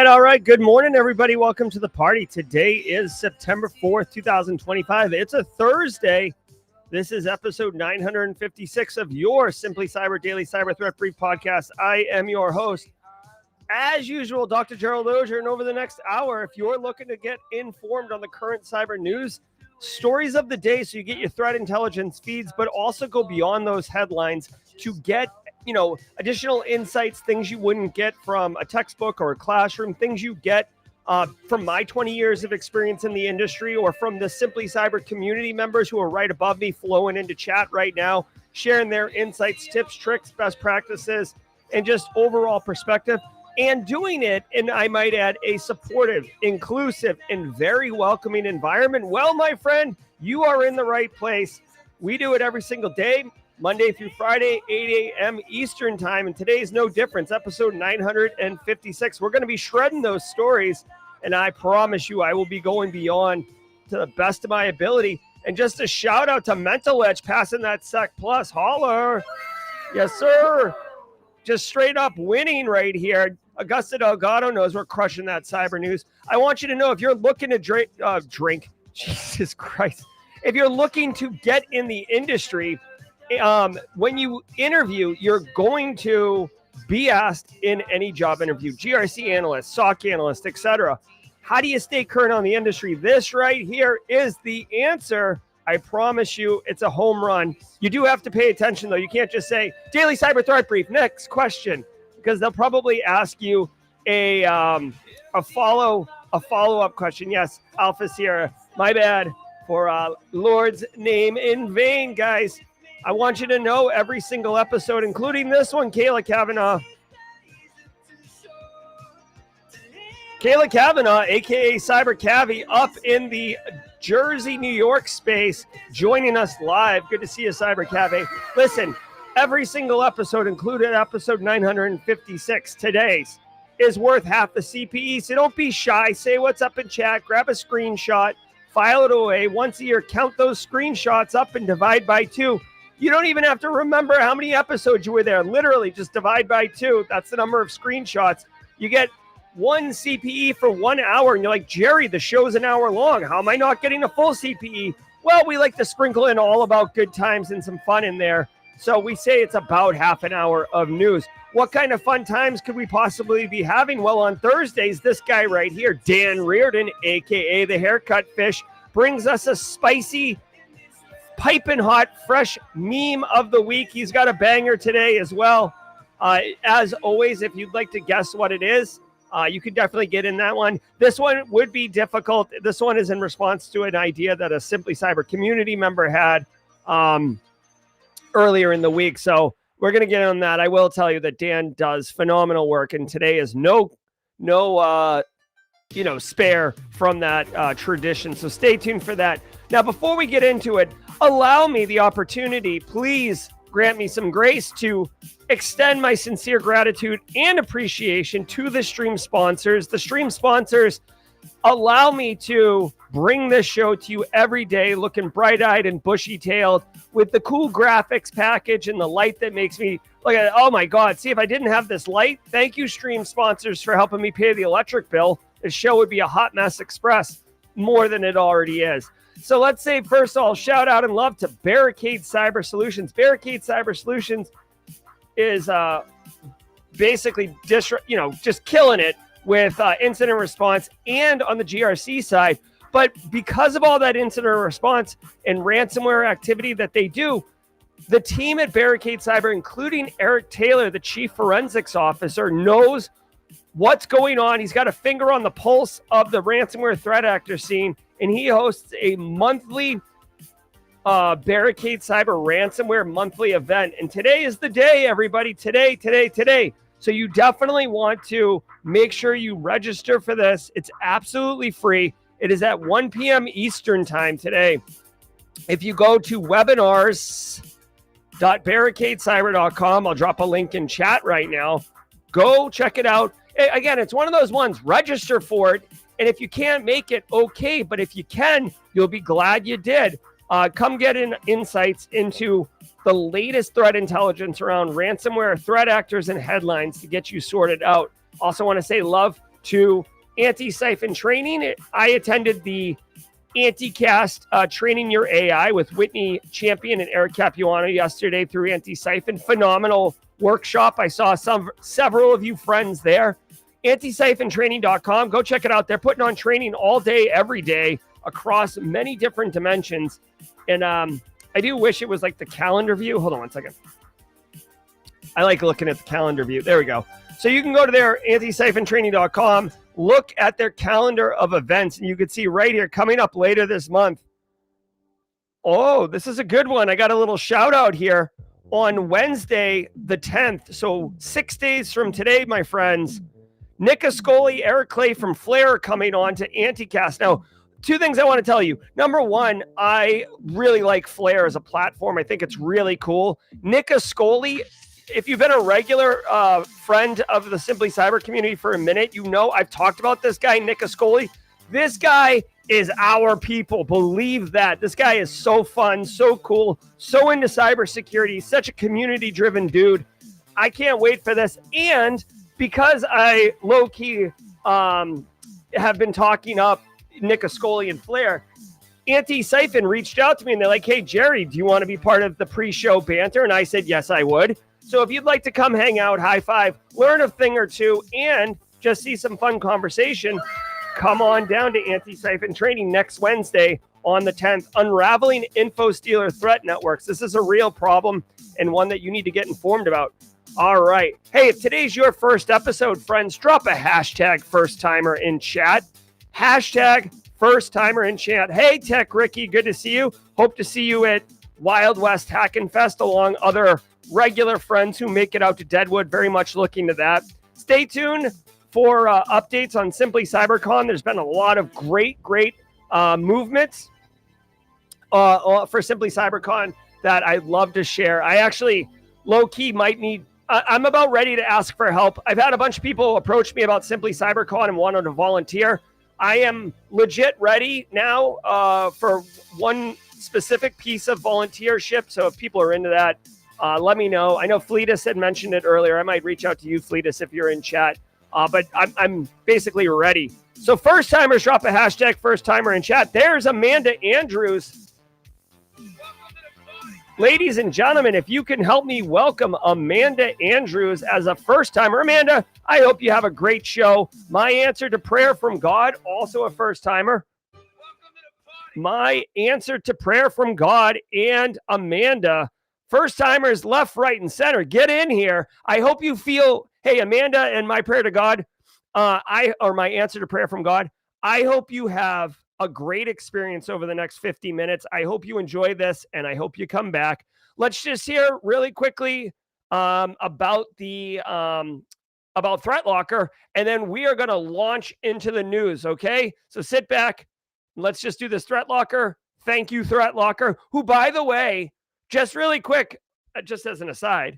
All right. Good morning, everybody. Welcome to the party. Today is September 4th, 2025. It's a Thursday. This is episode 956 of your Simply Cyber Daily Cyber Threat Brief podcast. I am your host, as usual, Dr. Gerald Auger. And over the next hour, if you're looking to get informed on the current cyber news, stories of the day, so you get your threat intelligence feeds, but also go beyond those headlines to get additional insights, things you wouldn't get from a textbook or a classroom, things you get from my 20 years of experience in the industry, or from the Simply Cyber community members who are right above me, flowing into chat right now, sharing their insights, tips, tricks, best practices, and just overall perspective, and doing it in, I might add, a supportive, inclusive, and very welcoming environment. Well, my friend, you are in the right place. We do it every single day, Monday through Friday, 8 a.m. Eastern time, and today's no difference, episode 956. We're going to be shredding those stories, and I promise you I will be going beyond to the best of my ability. And just a shout out to Mental Edge passing that Sec Plus. Holler. Yes, sir. Just straight up winning right here. Augusta Delgado knows we're crushing that cyber news. I want you to know, if you're looking to drink, Jesus Christ, if you're looking to get in the industry, when you interview, you're going to be asked in any job interview, GRC analyst, SOC analyst, etc. How do you stay current on the industry? This right here is the answer. I promise you, it's a home run. You do have to pay attention, though. You can't just say, Daily Cyber Threat Brief, next question, because they'll probably ask you a follow-up question. Yes, Alpha Sierra, my bad for Lord's name in vain, guys. I want you to know every single episode, including this one, Kayla Kavanaugh, a.k.a. Cyber Cavi, up in the Jersey, New York space, joining us live. Good to see you, Cyber Cavi. Listen, every single episode, including episode 956, today's, is worth half the CPE, so don't be shy. Say what's up in chat, grab a screenshot, file it away. Once a year, count those screenshots up and divide by 2. You don't even have to remember how many episodes you were there. Literally, just divide by 2. That's the number of screenshots. You get 1 CPE for 1 hour. And you're like, Jerry, the show's an hour long. How am I not getting a full CPE? Well, we like to sprinkle in all about good times and some fun in there. So we say it's about half an hour of news. What kind of fun times could we possibly be having? Well, on Thursdays, this guy right here, Dan Reardon, a.k.a. the Haircut Fish, brings us a spicy, piping hot, fresh meme of the week. He's got a banger today as well. As always, if you'd like to guess what it is, you could definitely get in that one. This one would be difficult. This one is in response to an idea that a Simply Cyber community member had earlier in the week. So we're going to get on that. I will tell you that Dan does phenomenal work, and today is no spare from that tradition. So stay tuned for that. Now, before we get into it, allow me the opportunity, please grant me some grace to extend my sincere gratitude and appreciation to the stream sponsors. The stream sponsors allow me to bring this show to you every day, looking bright-eyed and bushy-tailed with the cool graphics package and the light that makes me look at it. Oh my God, see, if I didn't have this light, thank you, stream sponsors, for helping me pay the electric bill. This show would be a hot mess express more than it already is. So let's say, first of all, shout out and love to Barricade Cyber Solutions. Barricade Cyber Solutions is basically just killing it with incident response and on the GRC side. But because of all that incident response and ransomware activity that they do, the team at Barricade Cyber, including Eric Taylor, the chief forensics officer, knows what's going on. He's got a finger on the pulse of the ransomware threat actor scene, and he hosts a monthly Barricade Cyber ransomware monthly event. And today is the day, everybody. Today. So you definitely want to make sure you register for this. It's absolutely free. It is at 1 p.m. Eastern time today. If you go to webinars.com www.barricadecyber.com. I'll drop a link in chat right now. Go check it out. Again, it's one of those ones, register for it. And if you can't make it, okay. But if you can, you'll be glad you did. Come get insights into the latest threat intelligence around ransomware, threat actors, and headlines to get you sorted out. Also want to say love to Anti-Siphon Training. I attended the Anticast Training Your AI with Whitney Champion and Eric Capuano yesterday through Anti-Siphon. Phenomenal workshop. I saw several of you friends there. Anti-siphontraining.com. Go check it out. They're putting on training all day, every day across many different dimensions. And I do wish it was like the calendar view. Hold on one second. I like looking at the calendar view. There we go. So you can go to their anti-siphontraining.com, look at their calendar of events, and you can see right here coming up later this month. Oh, this is a good one. I got a little shout out here on Wednesday, the 10th. So 6 days from today, my friends, Nick Ascoli, Eric Clay from Flare are coming on to Anticast. Now, two things I want to tell you. Number one, I really like Flare as a platform. I think it's really cool. Nick Ascoli, if you've been a regular friend of the Simply Cyber community for a minute, you know I've talked about this guy, Nick Ascoli. This guy is our people. Believe that. This guy is so fun, so cool, so into cybersecurity, such a community-driven dude. I can't wait for this. And because I low-key have been talking up Nick Ascoli and Flare, Anti-Siphon reached out to me and they're like, hey, Jerry, do you want to be part of the pre-show banter? And I said, yes, I would. So if you'd like to come hang out, high five, learn a thing or two, and just see some fun conversation, come on down to Anti-Siphon Training next Wednesday on the 10th, unraveling info stealer threat networks. This is a real problem and one that you need to get informed about. All right. Hey, if today's your first episode, friends, drop a hashtag first timer in chat. Hashtag first timer in chat. Hey, Tech Ricky, good to see you. Hope to see you at Wild West Hackin' Fest along other regular friends who make it out to Deadwood. Very much looking to that. Stay tuned for updates on Simply CyberCon. There's been a lot of great movements for Simply CyberCon that I'd love to share. I actually low-key might need... I'm about ready to ask for help. I've had a bunch of people approach me about Simply CyberCon and wanted to volunteer. I am legit ready now for one specific piece of volunteership. So if people are into that, let me know. I know Fleetus had mentioned it earlier. I might reach out to you, Fleetus, if you're in chat. But I'm basically ready. So first timers, drop a hashtag first timer in chat. There's Amanda Andrews. Ladies and gentlemen, if you can help me welcome Amanda Andrews as a first timer. Amanda, I hope you have a great show. My answer to prayer from God, also a first timer. My answer to prayer from God and Amanda. First timers left, right, and center. Get in here. I hope you feel, hey, Amanda, and my prayer to God, my answer to prayer from God, I hope you have a great experience over the next 50 minutes. I hope you enjoy this, and I hope you come back. Let's just hear really quickly about Threat Locker, and then we are going to launch into the news, okay? So sit back. Let's just do this Threat Locker. Thank you, Threat Locker, who, by the way, just really quick, just as an aside,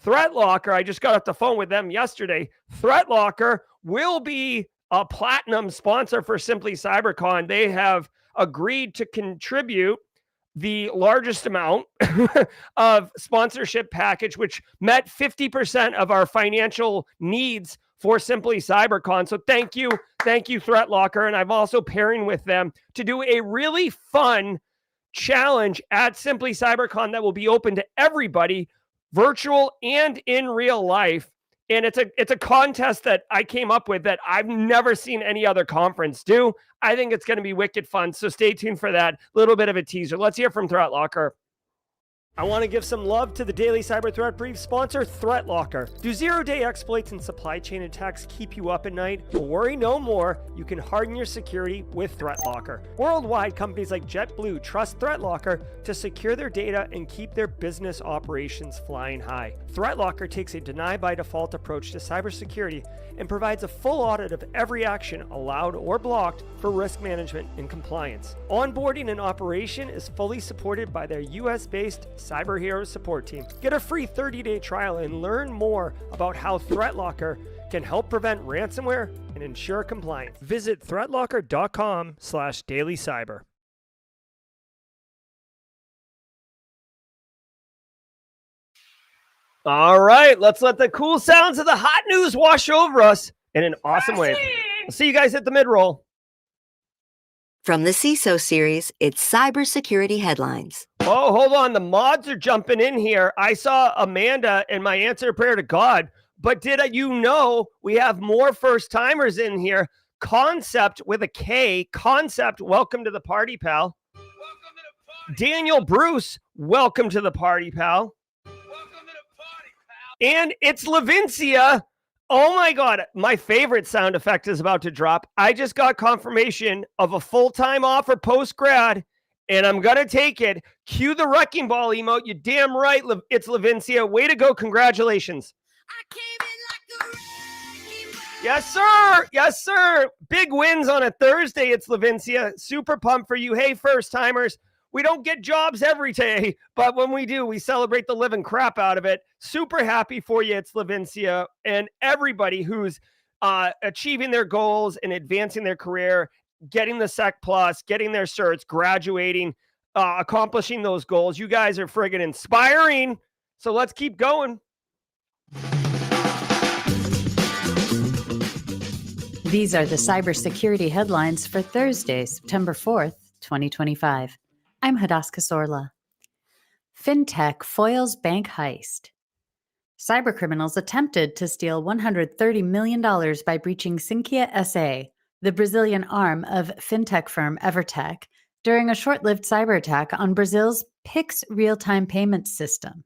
Threat Locker, I just got off the phone with them yesterday. Threat Locker will be a platinum sponsor for Simply CyberCon. They have agreed to contribute the largest amount of sponsorship package, which met 50% of our financial needs for Simply CyberCon. So thank you, Threat Locker. And I'm also pairing with them to do a really fun challenge at Simply CyberCon that will be open to everybody, virtual and in real life. And it's a contest that I came up with that I've never seen any other conference do. I think it's going to be wicked fun. So stay tuned for that. Little bit of a teaser. Let's hear from Threat Locker. I want to give some love to the Daily Cyber Threat Brief sponsor, Threat Locker. Do zero-day exploits and supply chain attacks keep you up at night? Well, worry no more. You can harden your security with Threat Locker. Worldwide, companies like JetBlue trust Threat Locker to secure their data and keep their business operations flying high. Threat Locker takes a deny-by-default approach to cybersecurity and provides a full audit of every action allowed or blocked for risk management and compliance. Onboarding and operation is fully supported by their US-based Cyber Heroes support team. Get a free 30-day trial and learn more about how ThreatLocker can help prevent ransomware and ensure compliance. Visit threatlocker.com/dailycyber. All right, let's let the cool sounds of the hot news wash over us in an awesome way. I'll see you guys at the mid-roll. From the CISO series, it's cybersecurity headlines. Oh, hold on. The mods are jumping in here. I saw Amanda in my answer to prayer to God, but did you know we have more first-timers in here? Concept with a K. Concept, welcome to the party, pal. Welcome to the party. Daniel Bruce, welcome to the party, pal. Welcome to the party, pal. And it's Levincia. Oh my God, my favorite sound effect is about to drop. I just got confirmation of a full-time offer post-grad, and I'm going to take it. Cue the wrecking ball emote. You damn right, it's Levincia. Way to go. Congratulations. I came in like the wrecking ball. Yes, sir. Yes, sir. Big wins on a Thursday. It's Levincia. Super pumped for you. Hey, first-timers. We don't get jobs every day, but when we do, we celebrate the living crap out of it. Super happy for you. It's Levincia and everybody who's achieving their goals and advancing their career, getting the Sec Plus, getting their certs, graduating, accomplishing those goals. You guys are friggin' inspiring. So let's keep going. These are the cybersecurity headlines for Thursday, September 4th, 2025. I'm Hadaska Sorla. FinTech foils bank heist. Cybercriminals attempted to steal $130 million by breaching Sinqia SA, the Brazilian arm of FinTech firm Evertec, during a short-lived cyber attack on Brazil's Pix real-time payment system.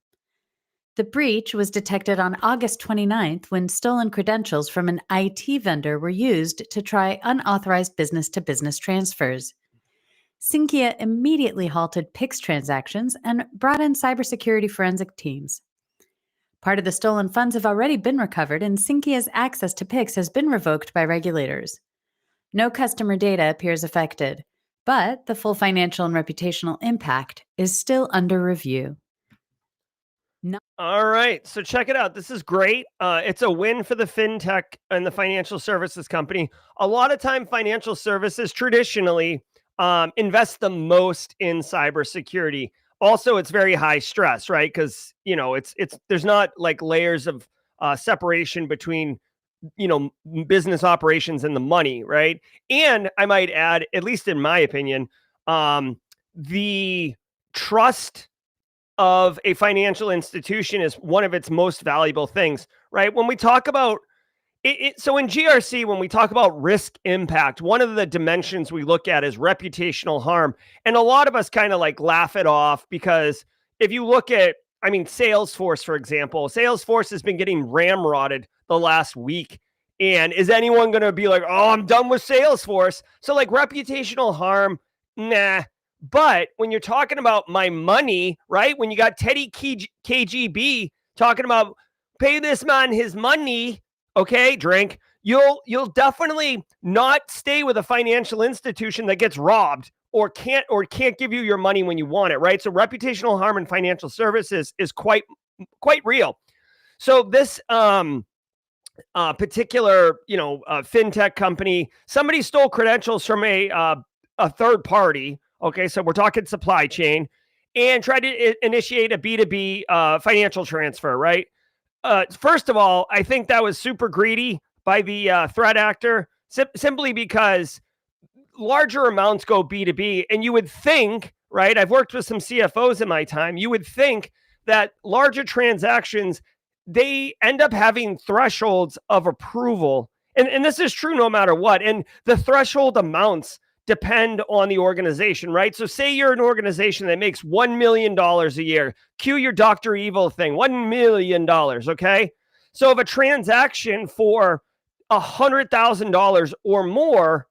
The breach was detected on August 29th when stolen credentials from an IT vendor were used to try unauthorized business-to-business transfers. Sinqia immediately halted Pix transactions and brought in cybersecurity forensic teams. Part of the stolen funds have already been recovered, and Sinqia's access to Pix has been revoked by regulators. No customer data appears affected, but the full financial and reputational impact is still under review. All right, so check it out. This is great. It's a win for the fintech and the financial services company. A lot of time, financial services traditionally invest the most in cybersecurity. Also, it's very high stress, right? Because it's there's not like layers of separation between business operations and the money, right? And I might add, at least in my opinion, the trust of a financial institution is one of its most valuable things, right? When we talk about so in GRC, when we talk about risk impact, one of the dimensions we look at is reputational harm. And a lot of us kind of like laugh it off because if you look at, Salesforce, for example, Salesforce has been getting ramrodded the last week. And is anyone going to be like, oh, I'm done with Salesforce? So like reputational harm, nah. But when you're talking about my money, right? When you got Teddy KGB talking about pay this man his money, okay, drink, you'll definitely not stay with a financial institution that gets robbed or can't give you your money when you want it, right? So reputational harm in financial services is quite real. So this particular fintech company, somebody stole credentials from a third party. Okay, so we're talking supply chain, and tried to initiate a B2B financial transfer, right? First of all, I think that was super greedy by the threat actor, simply because larger amounts go B2B. And you would think, right? I've worked with some CFOs in my time. You would think that larger transactions, they end up having thresholds of approval. And this is true no matter what. And the threshold amounts depend on the organization, right? So say you're an organization that makes $1 million a year. Cue your Dr. Evil thing, $1 million, okay? So if a transaction for $100,000 or more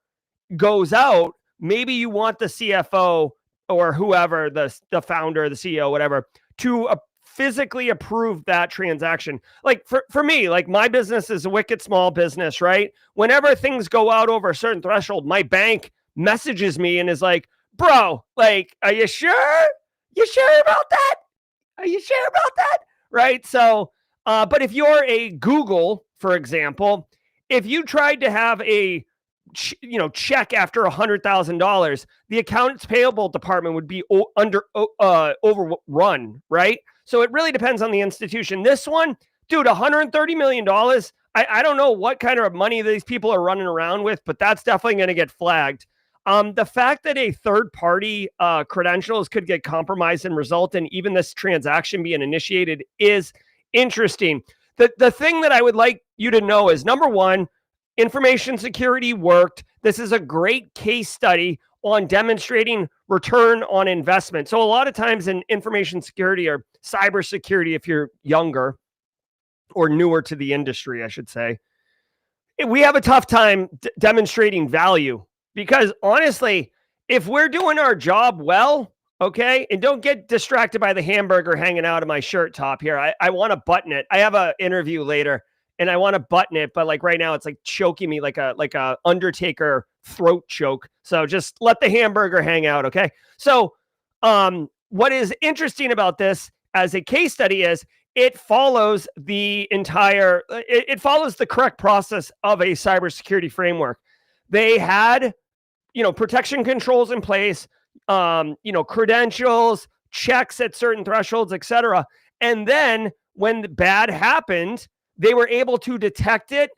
goes out, maybe you want the CFO or whoever, the founder, the CEO, whatever, to physically approve that transaction. Like for me, like my business is a wicked small business, right? Whenever things go out over a certain threshold, my bank messages me and is like, bro, like, are you sure? You sure about that? Are you sure about that? Right? So, but if you're a Google, for example, if you tried to have a check after $100,000, the accounts payable department would be overrun, right? So it really depends on the institution. This one, dude, $130 million. I don't know what kind of money these people are running around with, but that's definitely going to get flagged. The fact that a third party credentials could get compromised and result in even this transaction being initiated is interesting. The thing that I would like you to know is, number one, information security worked. This is a great case study on demonstrating return on investment. So a lot of times in information security or cybersecurity, if you're younger or newer to the industry, I should say, we have a tough time demonstrating value because honestly, if we're doing our job well, okay, and don't get distracted by the hamburger hanging out of my shirt top here. I want to button it. I have an interview later and I want to button it, but like right now it's like choking me like a Undertaker throat choke. So just let the hamburger hang out, okay? So what is interesting about this as a case study is it follows the correct process of a cybersecurity framework. They had, protection controls in place, credentials, checks at certain thresholds, etc. And then when the bad happened, they were able to detect it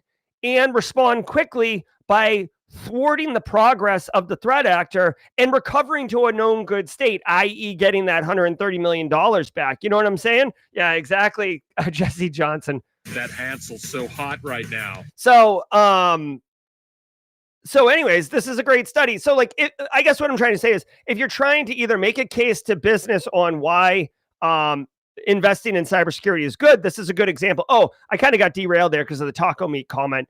and respond quickly by thwarting the progress of the threat actor and recovering to a known good state, i.e. getting that $130 million back. You know what I'm saying? Yeah, exactly. Jesse Johnson. That Hansel's so hot right now. So anyways, this is a great study. So I guess what I'm trying to say is if you're trying to either make a case to business on why investing in cybersecurity is good, this is a good example. Oh, I kind of got derailed there because of the taco meat comment.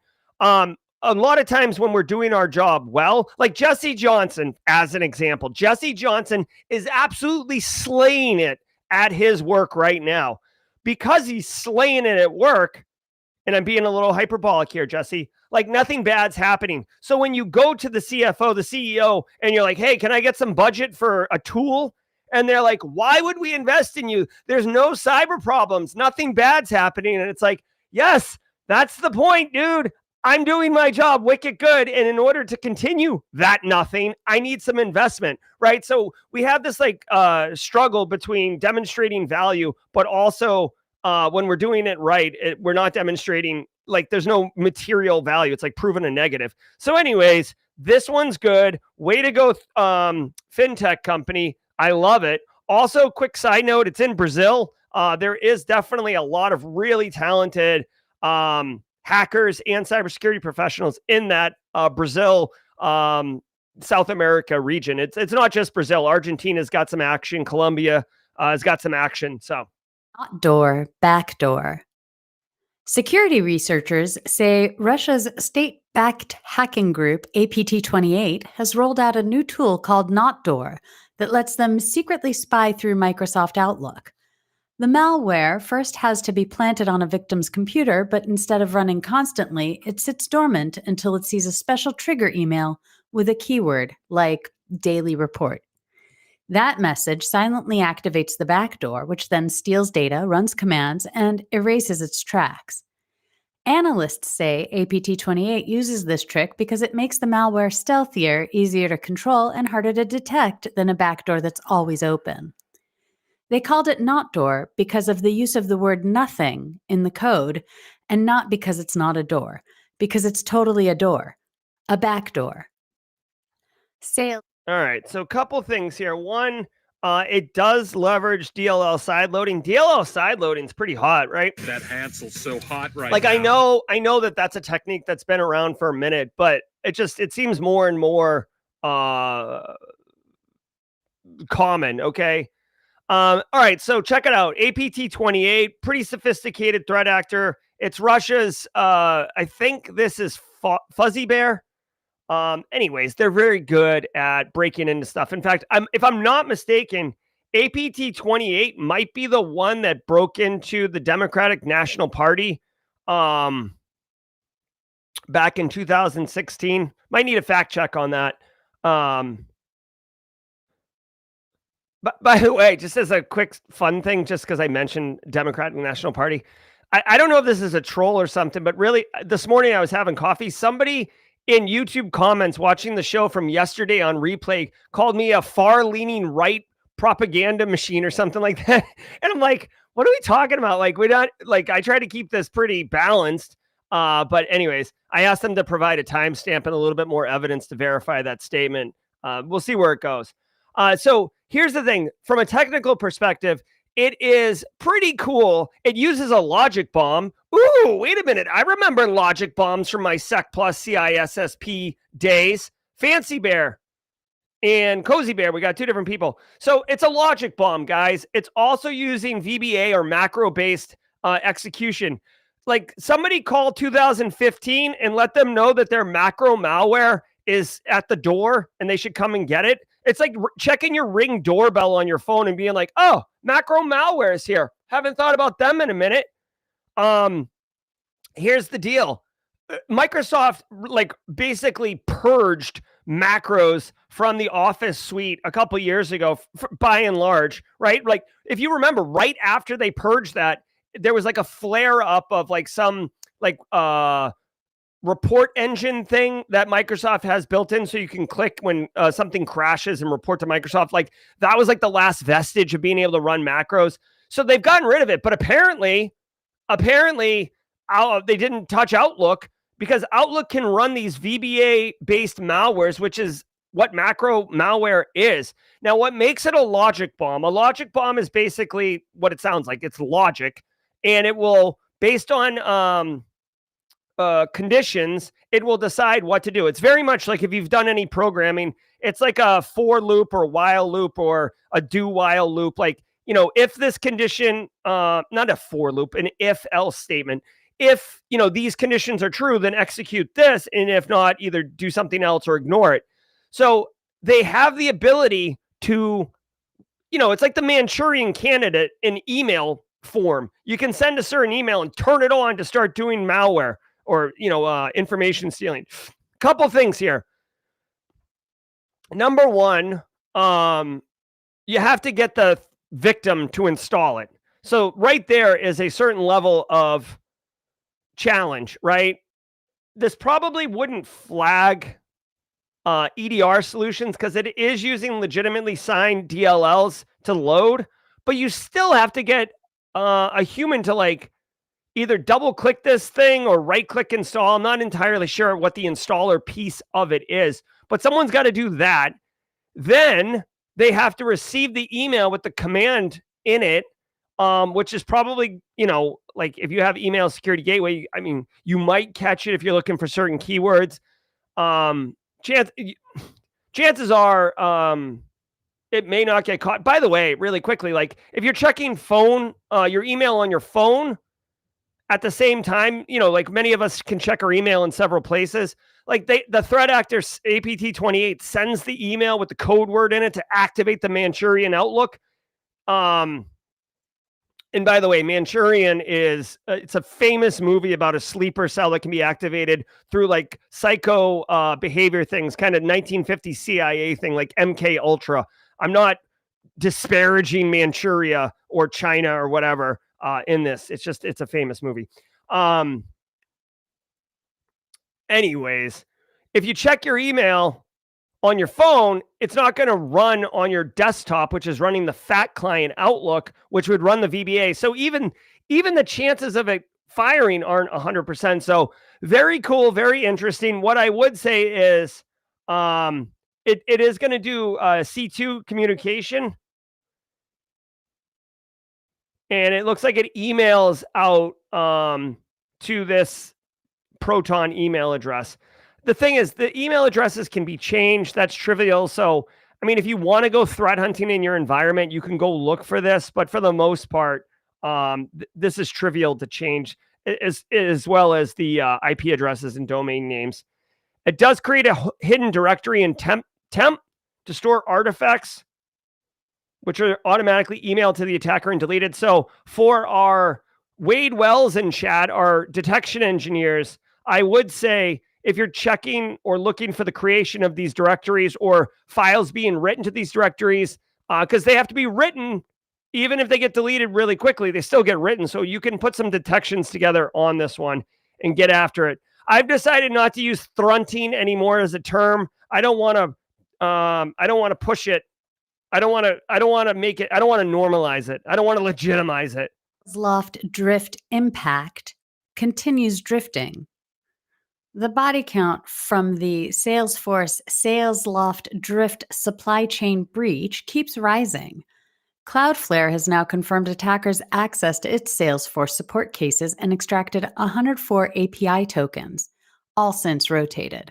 A lot of times when we're doing our job well, like Jesse Johnson, as an example, Jesse Johnson is absolutely slaying it at his work right now. Because he's slaying it at work, and I'm being a little hyperbolic here, Jesse, like nothing bad's happening. So when you go to the CFO, the CEO, and you're like, hey, can I get some budget for a tool? And they're like, why would we invest in you? There's no cyber problems. Nothing bad's happening. And it's like, yes, that's the point, dude. I'm doing my job wicked good. And in order to continue that nothing, I need some investment, right? So we have this struggle between demonstrating value, but also when we're doing it right, we're not demonstrating, there's no material value. It's like proving a negative. So anyways, this one's good. Way to go, fintech company. I love it. Also, quick side note, it's in Brazil. There is definitely a lot of really talented hackers and cybersecurity professionals in that Brazil, South America region. It's not just Brazil. Argentina's got some action. Colombia has got some action. So, Not door, backdoor. Security researchers say Russia's state-backed hacking group APT28 has rolled out a new tool called NotDoor that lets them secretly spy through Microsoft Outlook. The malware first has to be planted on a victim's computer, but instead of running constantly, it sits dormant until it sees a special trigger email with a keyword like daily report. That message silently activates the backdoor, which then steals data, runs commands, and erases its tracks. Analysts say APT28 uses this trick because it makes the malware stealthier, easier to control, and harder to detect than a backdoor that's always open. They called it NotDoor because of the use of the word nothing in the code, and not because it's not a door, because it's totally a door, a backdoor. Sale. All right. So a couple things here. One, it does leverage DLL sideloading. DLL sideloading is pretty hot, right? That Hansel's so hot right now. I know that that's a technique that's been around for a minute, but it seems more and more common. Okay. All right. So check it out. APT28, pretty sophisticated threat actor. It's Russia's, I think this is Fuzzy Bear. Anyways, they're very good at breaking into stuff. In fact, if I'm not mistaken, APT28 might be the one that broke into the Democratic National Party back in 2016. Might need a fact check on that. But by the way, just as a quick fun thing, just because I mentioned Democratic National Party, I don't know if this is a troll or something, but really this morning I was having coffee. Somebody in YouTube comments watching the show from yesterday on replay called me a far-leaning right propaganda machine or something like that. And I'm like, what are we talking about? Like, we're not like, I try to keep this pretty balanced. But anyways, I asked them to provide a timestamp and a little bit more evidence to verify that statement. We'll see where it goes. So here's the thing, from a technical perspective, it is pretty cool. It uses a logic bomb. Ooh, wait a minute. I remember logic bombs from my Sec Plus CISSP days. Fancy Bear and Cozy Bear. We got two different people. So it's a logic bomb, guys. It's also using VBA or macro-based execution. Like, somebody call 2015 and let them know that their macro malware is at the door and they should come and get it. It's like checking your Ring doorbell on your phone and being like, oh, macro malware is here. Haven't thought about them in a minute. Here's the deal. Microsoft like basically purged macros from the Office suite a couple years ago, by and large, right? Like, if you remember, right after they purged that, there was like a flare up of like some like report engine thing that Microsoft has built in, so you can click when something crashes and report to Microsoft. Like, that was like the last vestige of being able to run macros. So they've gotten rid of it, but apparently they didn't touch Outlook, because Outlook can run these VBA based malwares, which is what macro malware is. Now, what makes it a logic bomb? A logic bomb is basically what it sounds like. It's logic, and it will, based on conditions, it will decide what to do. It's very much like if you've done any programming, it's like a for loop or while loop or a do while loop. Like, you know, if this condition, not a for loop, an if else statement. If, you know, these conditions are true, then execute this. And if not, either do something else or ignore it. So they have the ability to, you know, it's like the Manchurian candidate in email form. You can send a certain email and turn it on to start doing malware or, you know, information stealing. Couple things here. Number one, you have to get the victim to install it. So right there is a certain level of challenge, right? This probably wouldn't flag EDR solutions because it is using legitimately signed DLLs to load, but you still have to get a human to like either double click this thing or right click install. I'm not entirely sure what the installer piece of it is, but someone's got to do that. Then they have to receive the email with the command in it, which is probably, you know, like if you have email security gateway, I mean, you might catch it if you're looking for certain keywords. Chances are it may not get caught. By the way, really quickly, like if you're checking your email on your phone at the same time, you know, like many of us can check our email in several places. Like the threat actor APT28 sends the email with the code word in it to activate the Manchurian Outlook. And by the way, Manchurian is it's a famous movie about a sleeper cell that can be activated through like psycho behavior things, kind of 1950s CIA thing, like MK Ultra. I'm not disparaging Manchuria or China or whatever in this. It's a famous movie. Anyways, if you check your email on your phone, it's not going to run on your desktop, which is running the fat client Outlook, which would run the VBA. So even the chances of it firing aren't 100%. So very cool, very interesting. What I would say is it is going to do C2 communication. And it looks like it emails out to this Proton email address. The thing is, the email addresses can be changed. That's trivial. So, I mean, if you want to go threat hunting in your environment, you can go look for this. But for the most part, this is trivial to change, as well as the IP addresses and domain names. It does create a hidden directory in temp to store artifacts, which are automatically emailed to the attacker and deleted. So for our Wade Wells in chat, our detection engineers, I would say if you're checking or looking for the creation of these directories or files being written to these directories, because they have to be written. Even if they get deleted really quickly, they still get written. So you can put some detections together on this one and get after it. I've decided not to use thrunting anymore as a term. I don't want to push it. I don't want to make it. I don't want to normalize it. I don't want to legitimize it. Loft drift impact continues drifting. The body count from the Salesforce Sales Loft drift supply chain breach keeps rising. Cloudflare has now confirmed attackers access to its Salesforce support cases and extracted 104 API tokens, all since rotated.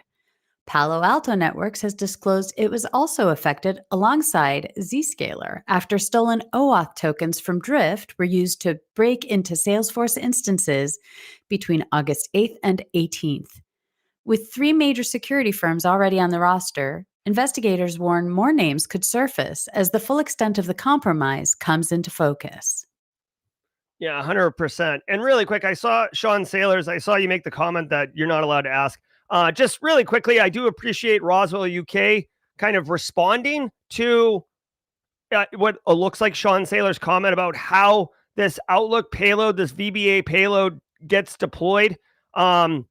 Palo Alto Networks has disclosed it was also affected alongside Zscaler after stolen OAuth tokens from Drift were used to break into Salesforce instances between August 8th and 18th. With 3 major security firms already on the roster, investigators warn more names could surface as the full extent of the compromise comes into focus. Yeah, 100%. And really quick, I saw Sean Sailors. I saw you make the comment that you're not allowed to ask. Just really quickly, I do appreciate Roswell UK kind of responding to what looks like Sean Sailor's comment about how this Outlook payload, this VBA payload gets deployed. And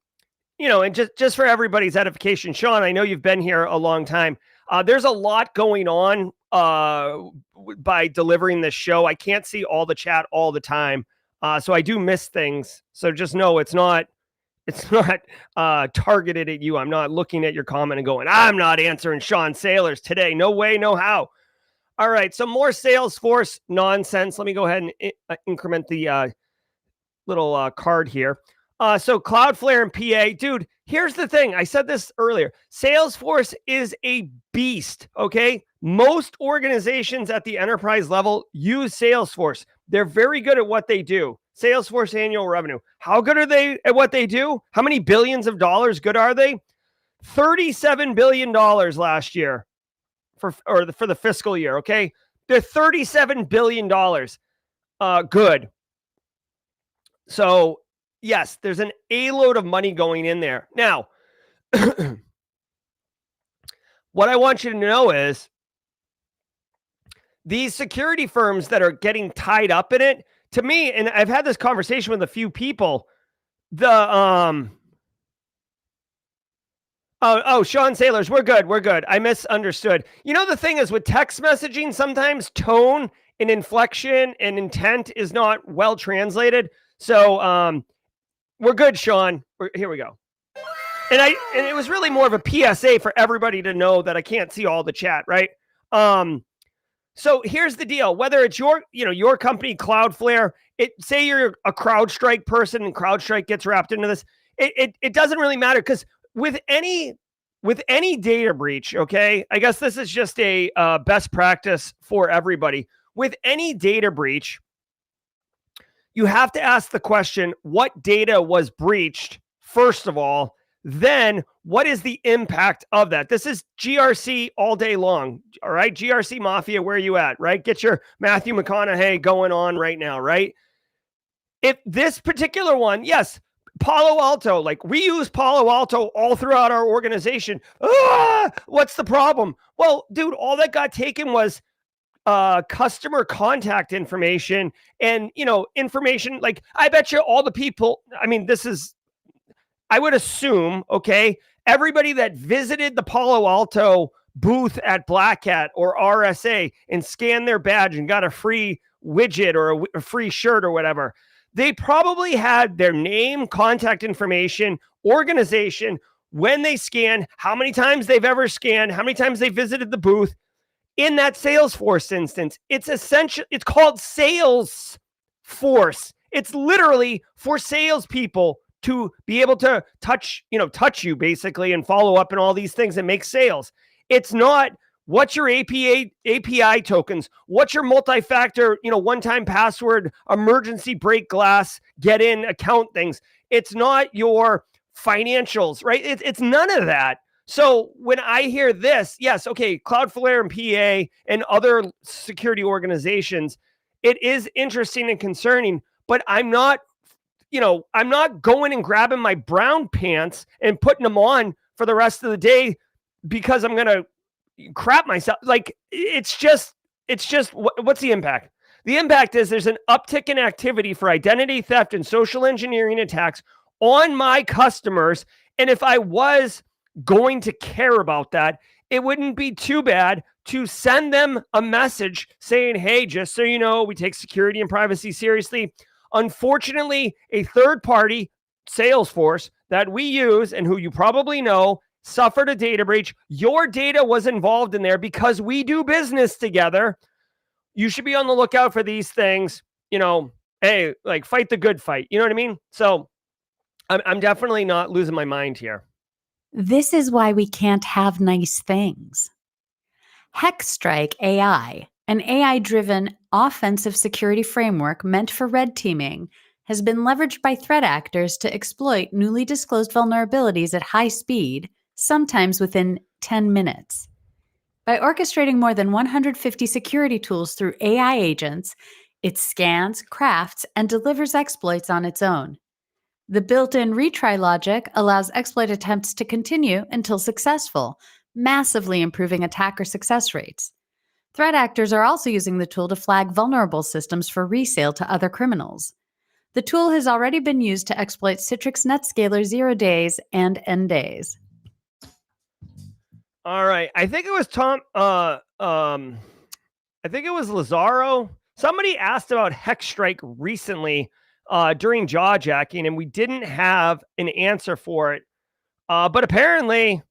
just for everybody's edification, Sean, I know you've been here a long time. There's a lot going on by delivering this show. I can't see all the chat all the time. So I do miss things. So just know it's not targeted at you. I'm not looking at your comment and going, I'm not answering Sean Sailors today. No way, no how. All right. So more Salesforce nonsense. Let me go ahead and increment the little card here. So Cloudflare and PA, dude, here's the thing. I said this earlier. Salesforce is a beast, okay? Most organizations at the enterprise level use Salesforce. They're very good at what they do. Salesforce annual revenue. How good are they at what they do? How many billions of dollars good are they? $37 billion last year for the fiscal year, okay? They're $37 billion good. So, yes, there's an A-load of money going in there. Now, what I want you to know is these security firms that are getting tied up in it, to me, and I've had this conversation with a few people, Sean Sailors, we're good. I misunderstood. You know, the thing is with text messaging, sometimes tone and inflection and intent is not well translated. So, we're good, Sean. Here we go. And it was really more of a PSA for everybody to know that I can't see all the chat, right? So here's the deal. Whether it's your company, Cloudflare, say you're a CrowdStrike person and CrowdStrike gets wrapped into this, it doesn't really matter because with any data breach, okay, I guess this is just a best practice for everybody. With any data breach, you have to ask the question, what data was breached, first of all, then what is the impact of that? This is GRC all day long, all right? GRC Mafia, where are you at, right? Get your Matthew McConaughey going on right now, right? If this particular one, yes, Palo Alto, like we use Palo Alto all throughout our organization. What's the problem? Well, dude, all that got taken was customer contact information and, information. Like I bet you all the people, I would assume, okay, everybody that visited the Palo Alto booth at Black Hat or RSA and scanned their badge and got a free widget or a free shirt or whatever, they probably had their name, contact information, organization, when they scanned, how many times they've ever scanned, how many times they visited the booth in that Salesforce instance. It's essential. It's called Salesforce. It's literally for salespeople to be able to touch you basically and follow up and all these things and make sales. It's not what's your API tokens, what's your multi-factor, one-time password, emergency break glass, get in account things. It's not your financials, right? It's none of that. So when I hear this, yes, okay, Cloudflare and PA and other security organizations, it is interesting and concerning, but I'm not going and grabbing my brown pants and putting them on for the rest of the day because I'm going to crap myself. Like, it's just it's just, what's the impact? The impact is there's an uptick in activity for identity theft and social engineering attacks on my customers. And if I was going to care about that, it wouldn't be too bad to send them a message saying, hey, just so you know, we take security and privacy seriously. Unfortunately, a third party, Salesforce, that we use and who you probably know, suffered a data breach. Your data was involved in there because we do business together. You should be on the lookout for these things. Hey, like, fight the good fight. You know what I mean? So I'm definitely not losing my mind here. This is why we can't have nice things. Hexstrike AI, an AI-driven offensive security framework meant for red teaming, has been leveraged by threat actors to exploit newly disclosed vulnerabilities at high speed, sometimes within 10 minutes. By orchestrating more than 150 security tools through AI agents, it scans, crafts, and delivers exploits on its own. The built-in retry logic allows exploit attempts to continue until successful, massively improving attacker success rates. Threat actors are also using the tool to flag vulnerable systems for resale to other criminals. The tool has already been used to exploit Citrix NetScaler 0 days and N days. All right. I think it was I think it was Lazaro. Somebody asked about Hexstrike recently during jawjacking, and we didn't have an answer for it. But apparently,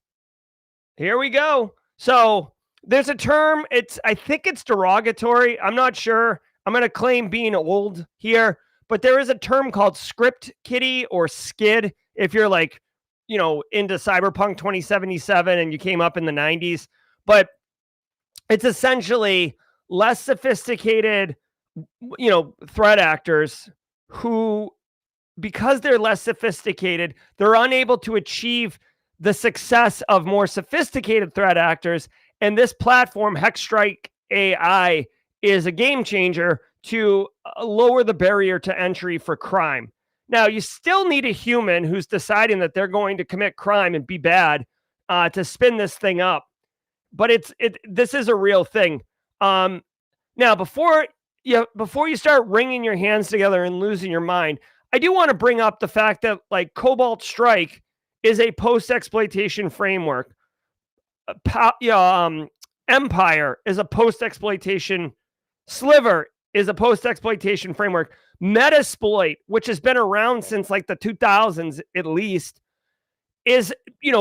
here we go. So there's a term. I think it's derogatory. I'm not sure. I'm going to claim being old here, but there is a term called script kiddie or skid. If you're like, into Cyberpunk 2077 and you came up in the 90s, but it's essentially less sophisticated, threat actors who, because they're less sophisticated, they're unable to achieve the success of more sophisticated threat actors. And this platform, Hexstrike AI, is a game changer to lower the barrier to entry for crime. Now, you still need a human who's deciding that they're going to commit crime and be bad to spin this thing up. But this is a real thing. Now, before you start wringing your hands together and losing your mind, I do want to bring up the fact that like Cobalt Strike is a post-exploitation framework. Empire is a post-exploitation. Sliver is a post-exploitation framework. Metasploit, which has been around since like the 2000s at least, is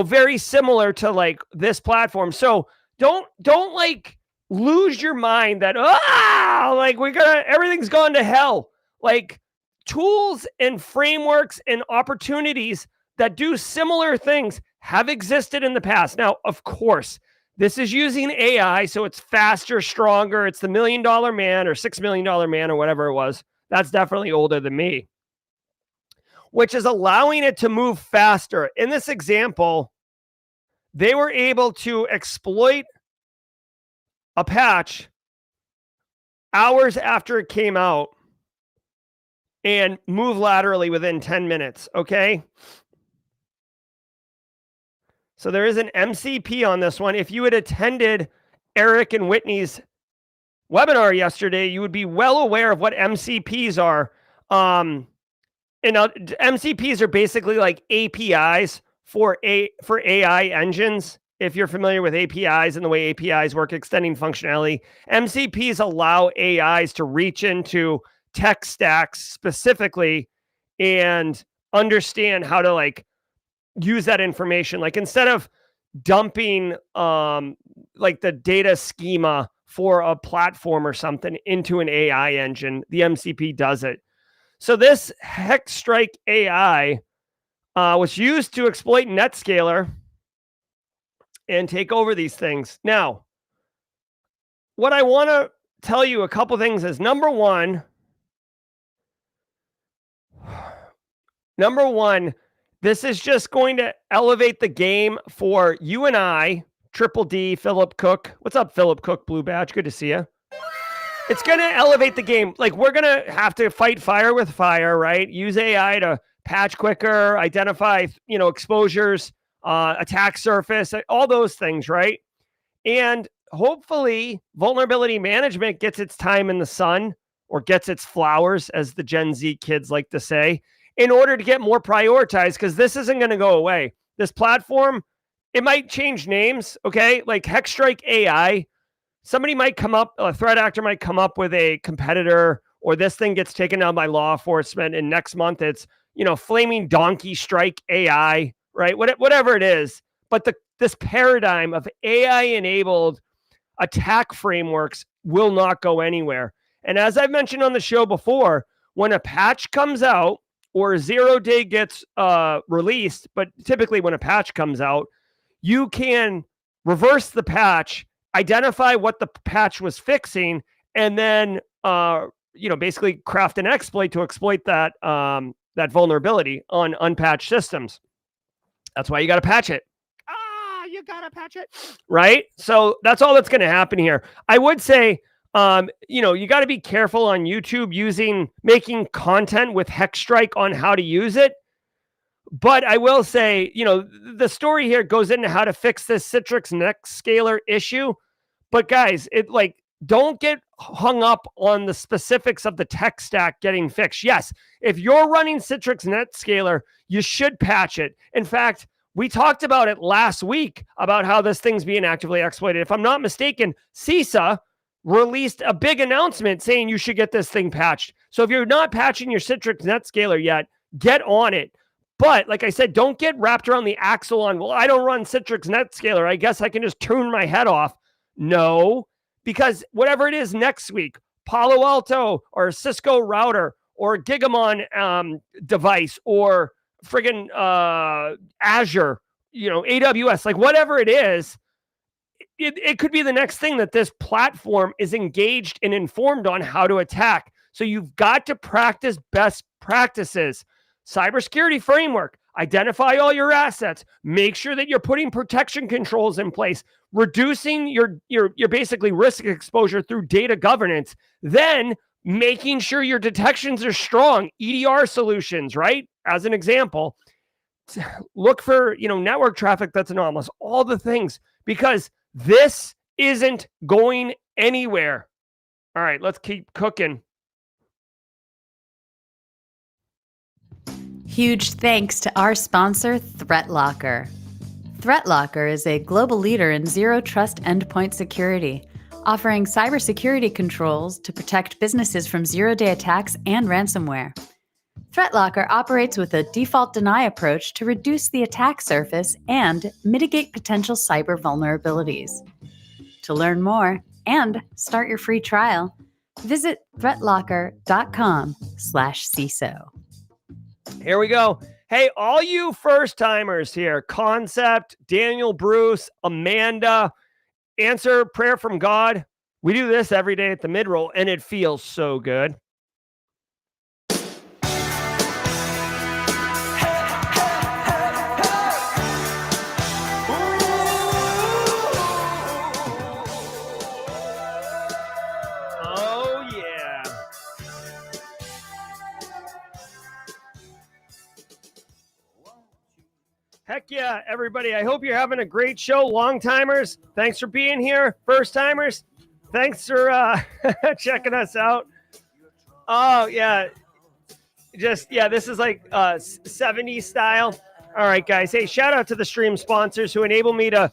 very similar to like this platform. So don't like lose your mind that like everything's gone to hell. Like, tools and frameworks and opportunities that do similar things have existed in the past. Now, of course, this is using AI, so it's faster, stronger. It's the $1 Million Man or $6 Million Man or whatever it was. That's definitely older than me, which is allowing it to move faster. In this example, they were able to exploit a patch hours after it came out and move laterally within 10 minutes, okay? So there is an MCP on this one. If you had attended Eric and Whitney's webinar yesterday, you would be well aware of what MCPs are. MCPs are basically like APIs for AI engines. If you're familiar with APIs and the way APIs work, extending functionality, MCPs allow AIs to reach into tech stacks specifically and understand how to like use that information. Like, instead of dumping like the data schema for a platform or something into an AI engine, the MCP does it. So this Hexstrike AI was used to exploit NetScaler and take over these things. Now, what I want to tell you a couple things is number one, this is just going to elevate the game for you and I, Triple D, Philip Cook. What's up, Philip Cook, Blue Badge? Good to see you. It's going to elevate the game. Like, we're going to have to fight fire with fire, right? Use AI to patch quicker, identify, exposures, attack surface, all those things, right? And hopefully vulnerability management gets its time in the sun, or gets its flowers, as the Gen Z kids like to say, in order to get more prioritized, because this isn't going to go away. This platform, it might change names, okay? Like Hexstrike AI, somebody might come up, a threat actor might come up with a competitor, or this thing gets taken down by law enforcement, and next month it's, Flaming Donkey Strike AI, right? Whatever it is. But this paradigm of AI-enabled attack frameworks will not go anywhere. And as I've mentioned on the show before, when a patch comes out or a 0-day gets released, but typically when a patch comes out, you can reverse the patch, identify what the patch was fixing, and then basically craft an exploit to exploit that that vulnerability on unpatched systems. That's why you got to patch it. You got to patch it, right? So that's all that's going to happen here. I would say, you got to be careful on YouTube making content with Hexstrike on how to use it. But I will say, the story here goes into how to fix this Citrix NetScaler issue. But guys, don't get hung up on the specifics of the tech stack getting fixed. Yes, if you're running Citrix NetScaler, you should patch it. In fact, we talked about it last week about how this thing's being actively exploited. If I'm not mistaken, CISA released a big announcement saying you should get this thing patched. So if you're not patching your Citrix NetScaler yet, get on it. But like I said, don't get wrapped around the axle on, well, I don't run Citrix NetScaler, I guess I can just turn my head off. No, because whatever it is next week, Palo Alto or a Cisco router or a Gigamon device or friggin' Azure, AWS, like whatever it is, it could be the next thing that this platform is engaged and informed on how to attack. So you've got to practice best practices. Cybersecurity framework, identify all your assets, make sure that you're putting protection controls in place, reducing your basically risk exposure through data governance, then making sure your detections are strong, EDR solutions, right? As an example, look for, network traffic that's anomalous, all the things, because this isn't going anywhere. All right, let's keep cooking. Huge thanks to our sponsor, ThreatLocker. ThreatLocker is a global leader in zero trust endpoint security, offering cybersecurity controls to protect businesses from zero-day attacks and ransomware. ThreatLocker operates with a default deny approach to reduce the attack surface and mitigate potential cyber vulnerabilities. To learn more and start your free trial, visit threatlocker.com/CISO. Here we go. Hey, all you first timers here, Concept, Daniel, Bruce, Amanda, Answer Prayer from God. We do this every day at the mid-roll, and it feels so good. Oh, yeah. Heck yeah, everybody. I hope you're having a great show. Long timers, thanks for being here. First timers, thanks for checking us out. Oh, yeah. This is like 70s style. All right, guys. Hey, shout out to the stream sponsors who enable me to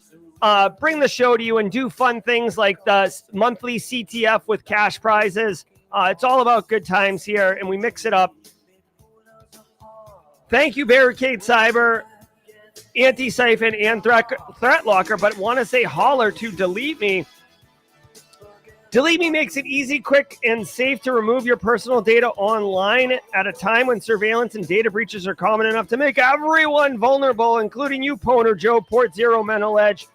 bring the show to you and do fun things like the monthly CTF with cash prizes. It's all about good times here, and we mix it up. Thank you, Barricade Cyber, Anti-Siphon, and ThreatLocker, but want to say holler to Delete Me. Delete Me makes it easy, quick, and safe to remove your personal data online at a time when surveillance and data breaches are common enough to make everyone vulnerable, including you, Poner Joe, Port Zero, Mental Edge.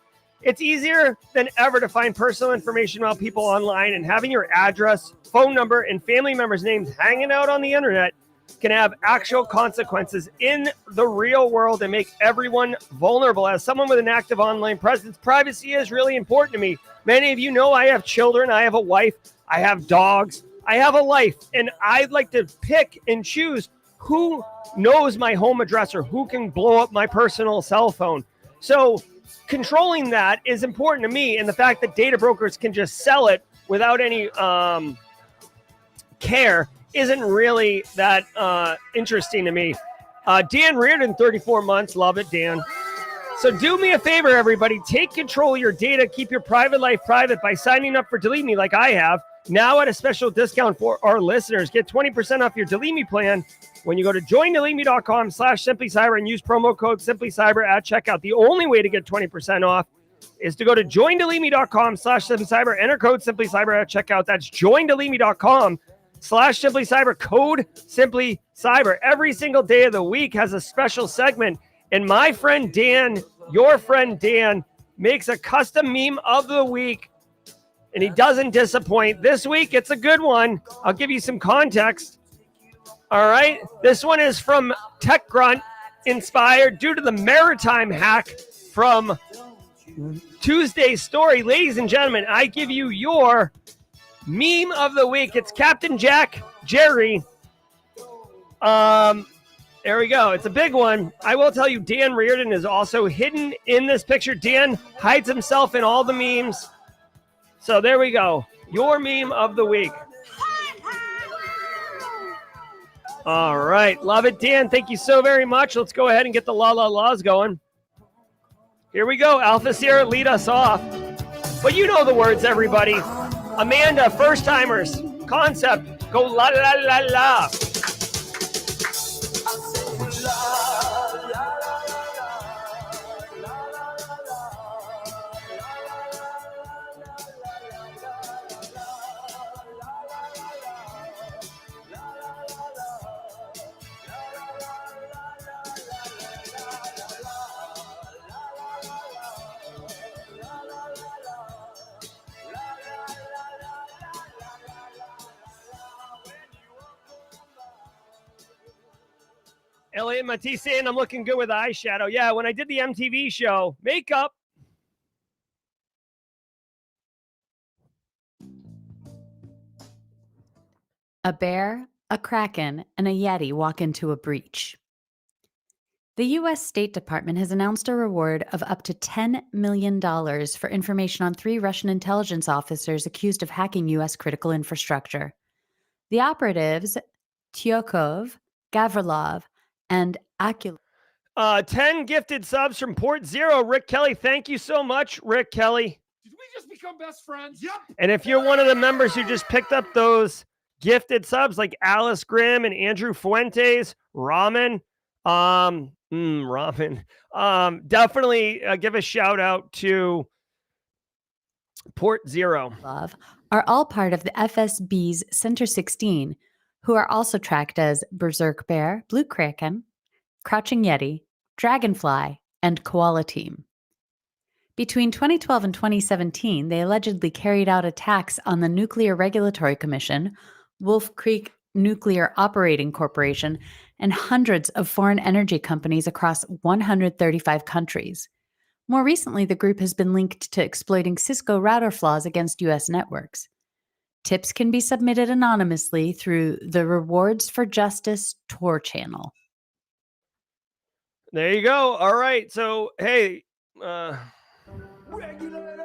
It's easier than ever to find personal information about people online, and having your address, phone number, and family members' names hanging out on the internet can have actual consequences in the real world and make everyone vulnerable. As someone with an active online presence, privacy is really important to me. Many of you know I have children, I have a wife, I have dogs, I have a life, and I'd like to pick and choose who knows my home address or who can blow up my personal cell phone. So controlling that is important to me, and the fact that data brokers can just sell it without any care isn't really that interesting to me. Dan Reardon, 34 months. Love it, Dan. So do me a favor, everybody. Take control of your data. Keep your private life private by signing up for Delete Me like I have. Now at a special discount for our listeners. Get 20% off your Delete Me plan when you go to joindeleteme.com/simplycyber and use promo code simplycyber at checkout. The only way to get 20% off is to go to joindeleteme.com/simplycyber, enter code simplycyber at checkout. That's joindeleteme.com/simplycyber, code simplycyber. Every single day of the week has a special segment, and my friend Dan, your friend Dan, makes a custom meme of the week, and he doesn't disappoint. This week, it's a good one. I'll give you some context. All right. This one is from TechGrunt, inspired due to the maritime hack from Tuesday's story. Ladies and gentlemen, I give you your meme of the week. It's Captain Jack Jerry. There we go. It's a big one. I will tell you, Dan Reardon is also hidden in this picture. Dan hides himself in all the memes. So there we go. Your meme of the week. All right. Love it, Dan. Thank you so very much. Let's go ahead and get the laws going. Here we go. Alpha Sierra, lead us off. But you know the words, everybody. Amanda, first timers, concept, go la la la la. Elliot Matisse saying I'm looking good with eyeshadow. Yeah, when I did the MTV show, makeup. A bear, a kraken, and a yeti walk into a breach. The U.S. State Department has announced a reward of up to $10 million for information on 3 Russian intelligence officers accused of hacking U.S. critical infrastructure. The operatives, Tyokov, Gavrilov, and Akula. 10 gifted subs from Port Zero. Rick Kelly, thank you so much, Rick Kelly. Did we just become best friends? Yep. And if you're one of the members who just picked up those gifted subs like Alice Grimm and Andrew Fuentes, Ramen, definitely give a shout out to Port Zero. Love are all part of the FSB's Center 16, who are also tracked as Berserk Bear, Blue Kraken, Crouching Yeti, Dragonfly, and Koala Team. Between 2012 and 2017, they allegedly carried out attacks on the Nuclear Regulatory Commission, Wolf Creek Nuclear Operating Corporation, and hundreds of foreign energy companies across 135 countries. More recently, the group has been linked to exploiting Cisco router flaws against U.S. networks. Tips can be submitted anonymously through the Rewards for Justice Tor channel. There you go. All right. So, hey. Regulators!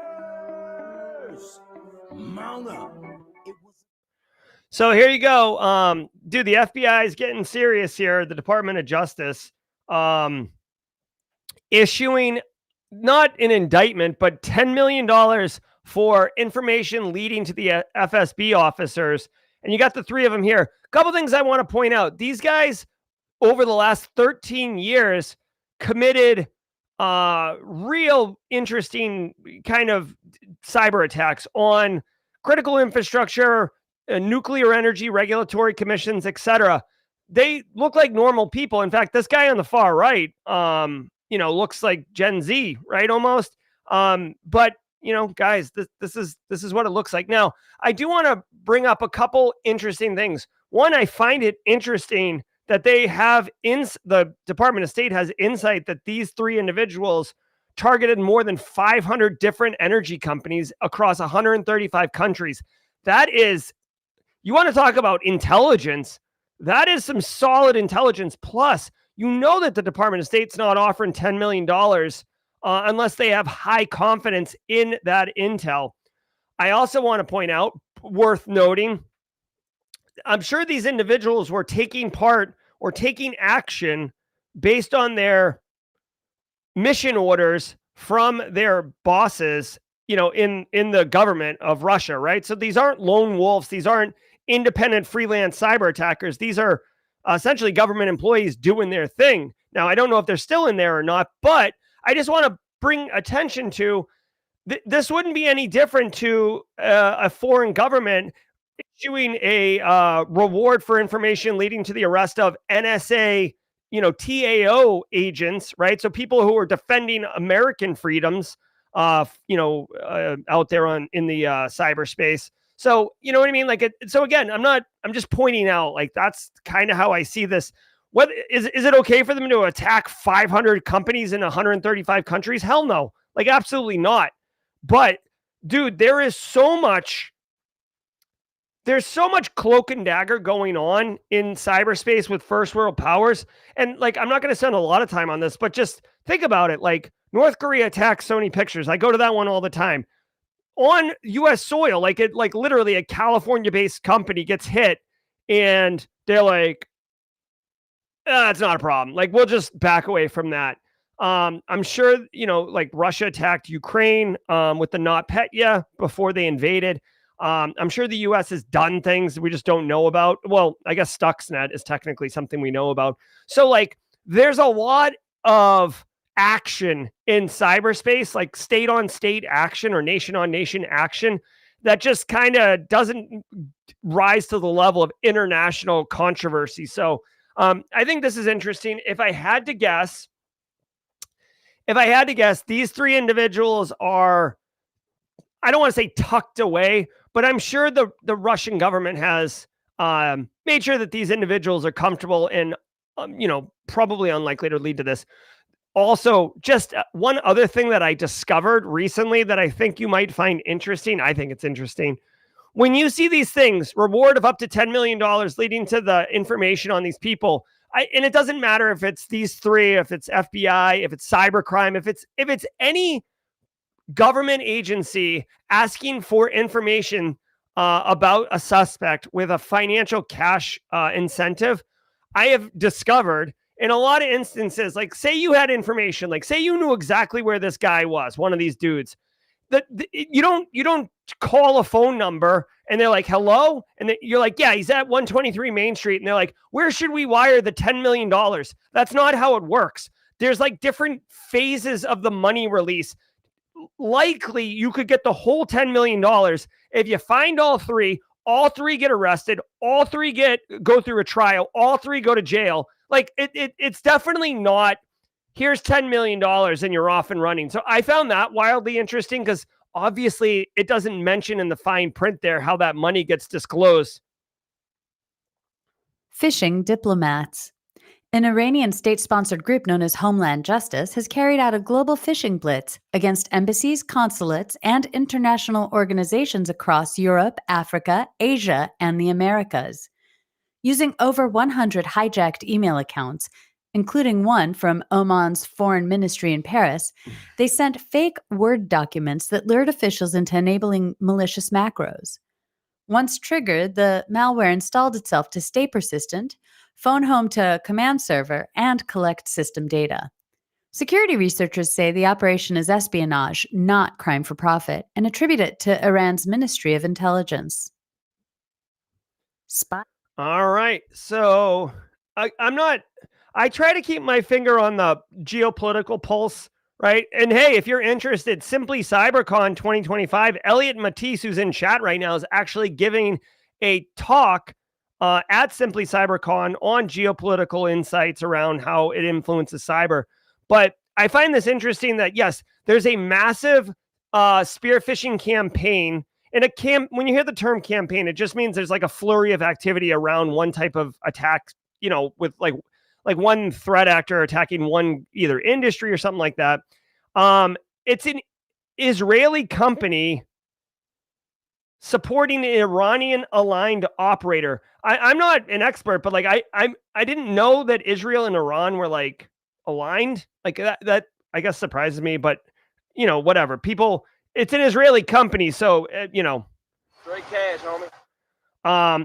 Mount up. So here you go. Dude, the FBI is getting serious here. The Department of Justice issuing not an indictment, but $10 million for information leading to the FSB officers. And you got the 3 of them here. A couple things I want to point out. These guys, over the last 13 years, committed real interesting kind of cyber attacks on critical infrastructure, nuclear energy regulatory commissions, etc. They look like normal people. In fact, this guy on the far right, looks like Gen Z, right? Almost. But guys, this is what it looks like. Now, I do want to bring up a couple interesting things. One, I find it interesting that they have the Department of State has insight that these 3 individuals targeted more than 500 different energy companies across 135 countries. That is, you want to talk about intelligence. That is some solid intelligence. Plus, that the Department of State's not offering $10 million unless they have high confidence in that intel. I also want to point out, worth noting, I'm sure these individuals were taking part or taking action based on their mission orders from their bosses, in the government of Russia, right? So these aren't lone wolves. These aren't independent freelance cyber attackers. These are essentially government employees doing their thing. Now, I don't know if they're still in there or not, but I just want to bring attention to this wouldn't be any different to a foreign government issuing a reward for information leading to the arrest of NSA, TAO agents, right? So people who are defending American freedoms, out there in the cyberspace. So, you know what I mean? So again, I'm just pointing out, like, that's kind of how I see this. What is it okay for them to attack 500 companies in 135 countries? Hell no. Like, absolutely not. But dude, there's so much cloak and dagger going on in cyberspace with first world powers. And like, I'm not going to spend a lot of time on this, but just think about it. Like, North Korea attacks Sony Pictures. I go to that one all the time on US soil. Like, literally a California based company gets hit and they're like, it's not a problem. Like, we'll just back away from that. I'm sure, like, Russia attacked Ukraine with the NotPetya before they invaded. I'm sure the U.S. has done things we just don't know about. Well, I guess Stuxnet is technically something we know about. So, like, there's a lot of action in cyberspace, like state on state action or nation on nation action, that just kind of doesn't rise to the level of international controversy. So I think this is interesting. If I had to guess, these three individuals are, I don't want to say tucked away, but I'm sure the Russian government has made sure that these individuals are comfortable and, probably unlikely to lead to this. Also, just one other thing that I discovered recently that I think you might find interesting. I think it's interesting. When you see these things, reward of up to $10 million leading to the information on these people, and it doesn't matter if it's these three, if it's FBI, if it's cybercrime, if it's any government agency asking for information about a suspect with a financial cash incentive, I have discovered in a lot of instances, like, say you had information, like, say you knew exactly where this guy was, one of these dudes, that you don't call a phone number and they're like, hello, and you're like, yeah, he's at 123 Main Street, and they're like, where should we wire the $10 million? That's not how it works. There's like different phases of the money release. Likely you could get the whole $10 million if you find all three get arrested, all three go through a trial, all three go to jail. Like, it's definitely not, here's $10 million and you're off and running. So I found that wildly interesting because obviously it doesn't mention in the fine print there how that money gets disclosed. Phishing diplomats. An Iranian state-sponsored group known as Homeland Justice has carried out a global phishing blitz against embassies, consulates, and international organizations across Europe, Africa, Asia, and the Americas. Using over 100 hijacked email accounts, including one from Oman's foreign ministry in Paris, they sent fake Word documents that lured officials into enabling malicious macros. Once triggered, the malware installed itself to stay persistent, phone home to command server, and collect system data. Security researchers say the operation is espionage, not crime for profit, and attribute it to Iran's Ministry of Intelligence. Spy. All right. So I try to keep my finger on the geopolitical pulse, right? And hey, if you're interested, Simply CyberCon 2025, Elliot Matisse, who's in chat right now, is actually giving a talk at Simply CyberCon on geopolitical insights around how it influences cyber. But I find this interesting that, yes, there's a massive spear phishing campaign. And when you hear the term campaign, it just means there's like a flurry of activity around one type of attack, with like one threat actor attacking one either industry or something like that. It's an Israeli company supporting an Iranian-aligned operator. I'm not an expert, but like I didn't know that Israel and Iran were like aligned. Like that I guess surprises me, but whatever. People, it's an Israeli company, so Straight cash, homie.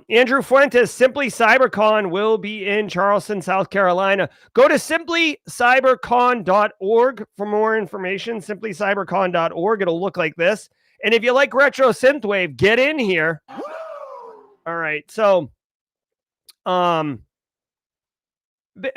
Andrew Fuentes, Simply CyberCon will be in Charleston, South Carolina. Go to simplycybercon.org for more information. Simplycybercon.org. It'll look like this. And if you like retro synthwave, get in here. All right. So,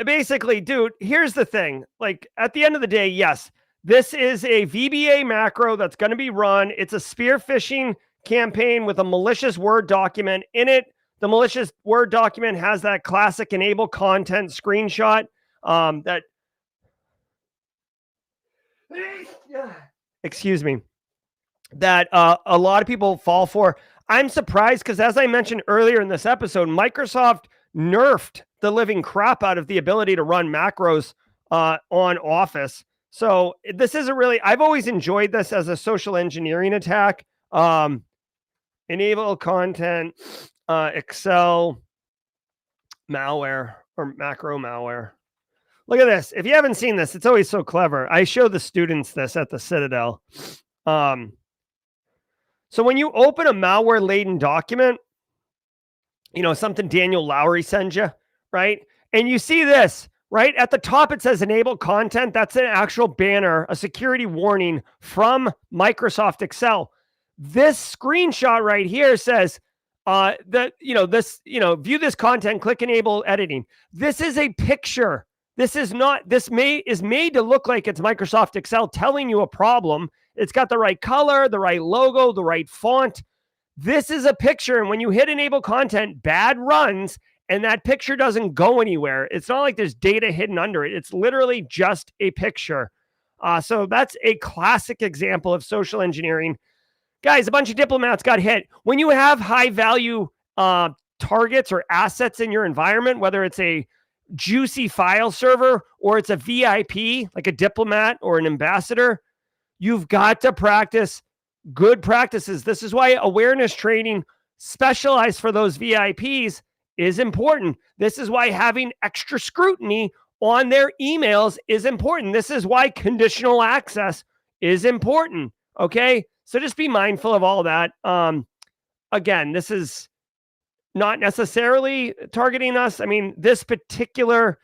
basically, dude, here's the thing. Like, at the end of the day, yes, this is a VBA macro that's going to be run. It's a spear phishing campaign with a malicious Word document in it. The malicious Word document has that classic enable content screenshot that, excuse me, that a lot of people fall for. I'm surprised because, as I mentioned earlier in this episode, Microsoft nerfed the living crap out of the ability to run macros on Office. So this isn't really, I've always enjoyed this as a social engineering attack. Enable content, Excel malware or macro malware. Look at this. If you haven't seen this, it's always so clever. I show the students this at the Citadel. So when you open a malware-laden document, something Daniel Lowry sends you, right? And you see this, right? At the top, it says enable content. That's an actual banner, a security warning from Microsoft Excel. This screenshot right here says view this content, click enable editing. This is a picture. This is made to look like it's Microsoft Excel telling you a problem. It's got the right color, the right logo, the right font. This is a picture. And when you hit enable content, bad runs, and that picture doesn't go anywhere. It's not like there's data hidden under it. It's literally just a picture. So that's a classic example of social engineering. Guys, a bunch of diplomats got hit. When you have high value targets or assets in your environment, whether it's a juicy file server or it's a VIP, like a diplomat or an ambassador, you've got to practice good practices. This is why awareness training specialized for those VIPs is important. This is why having extra scrutiny on their emails is important. This is why conditional access is important. Okay. So just be mindful of all that. Again, this is not necessarily targeting us. I mean, this particular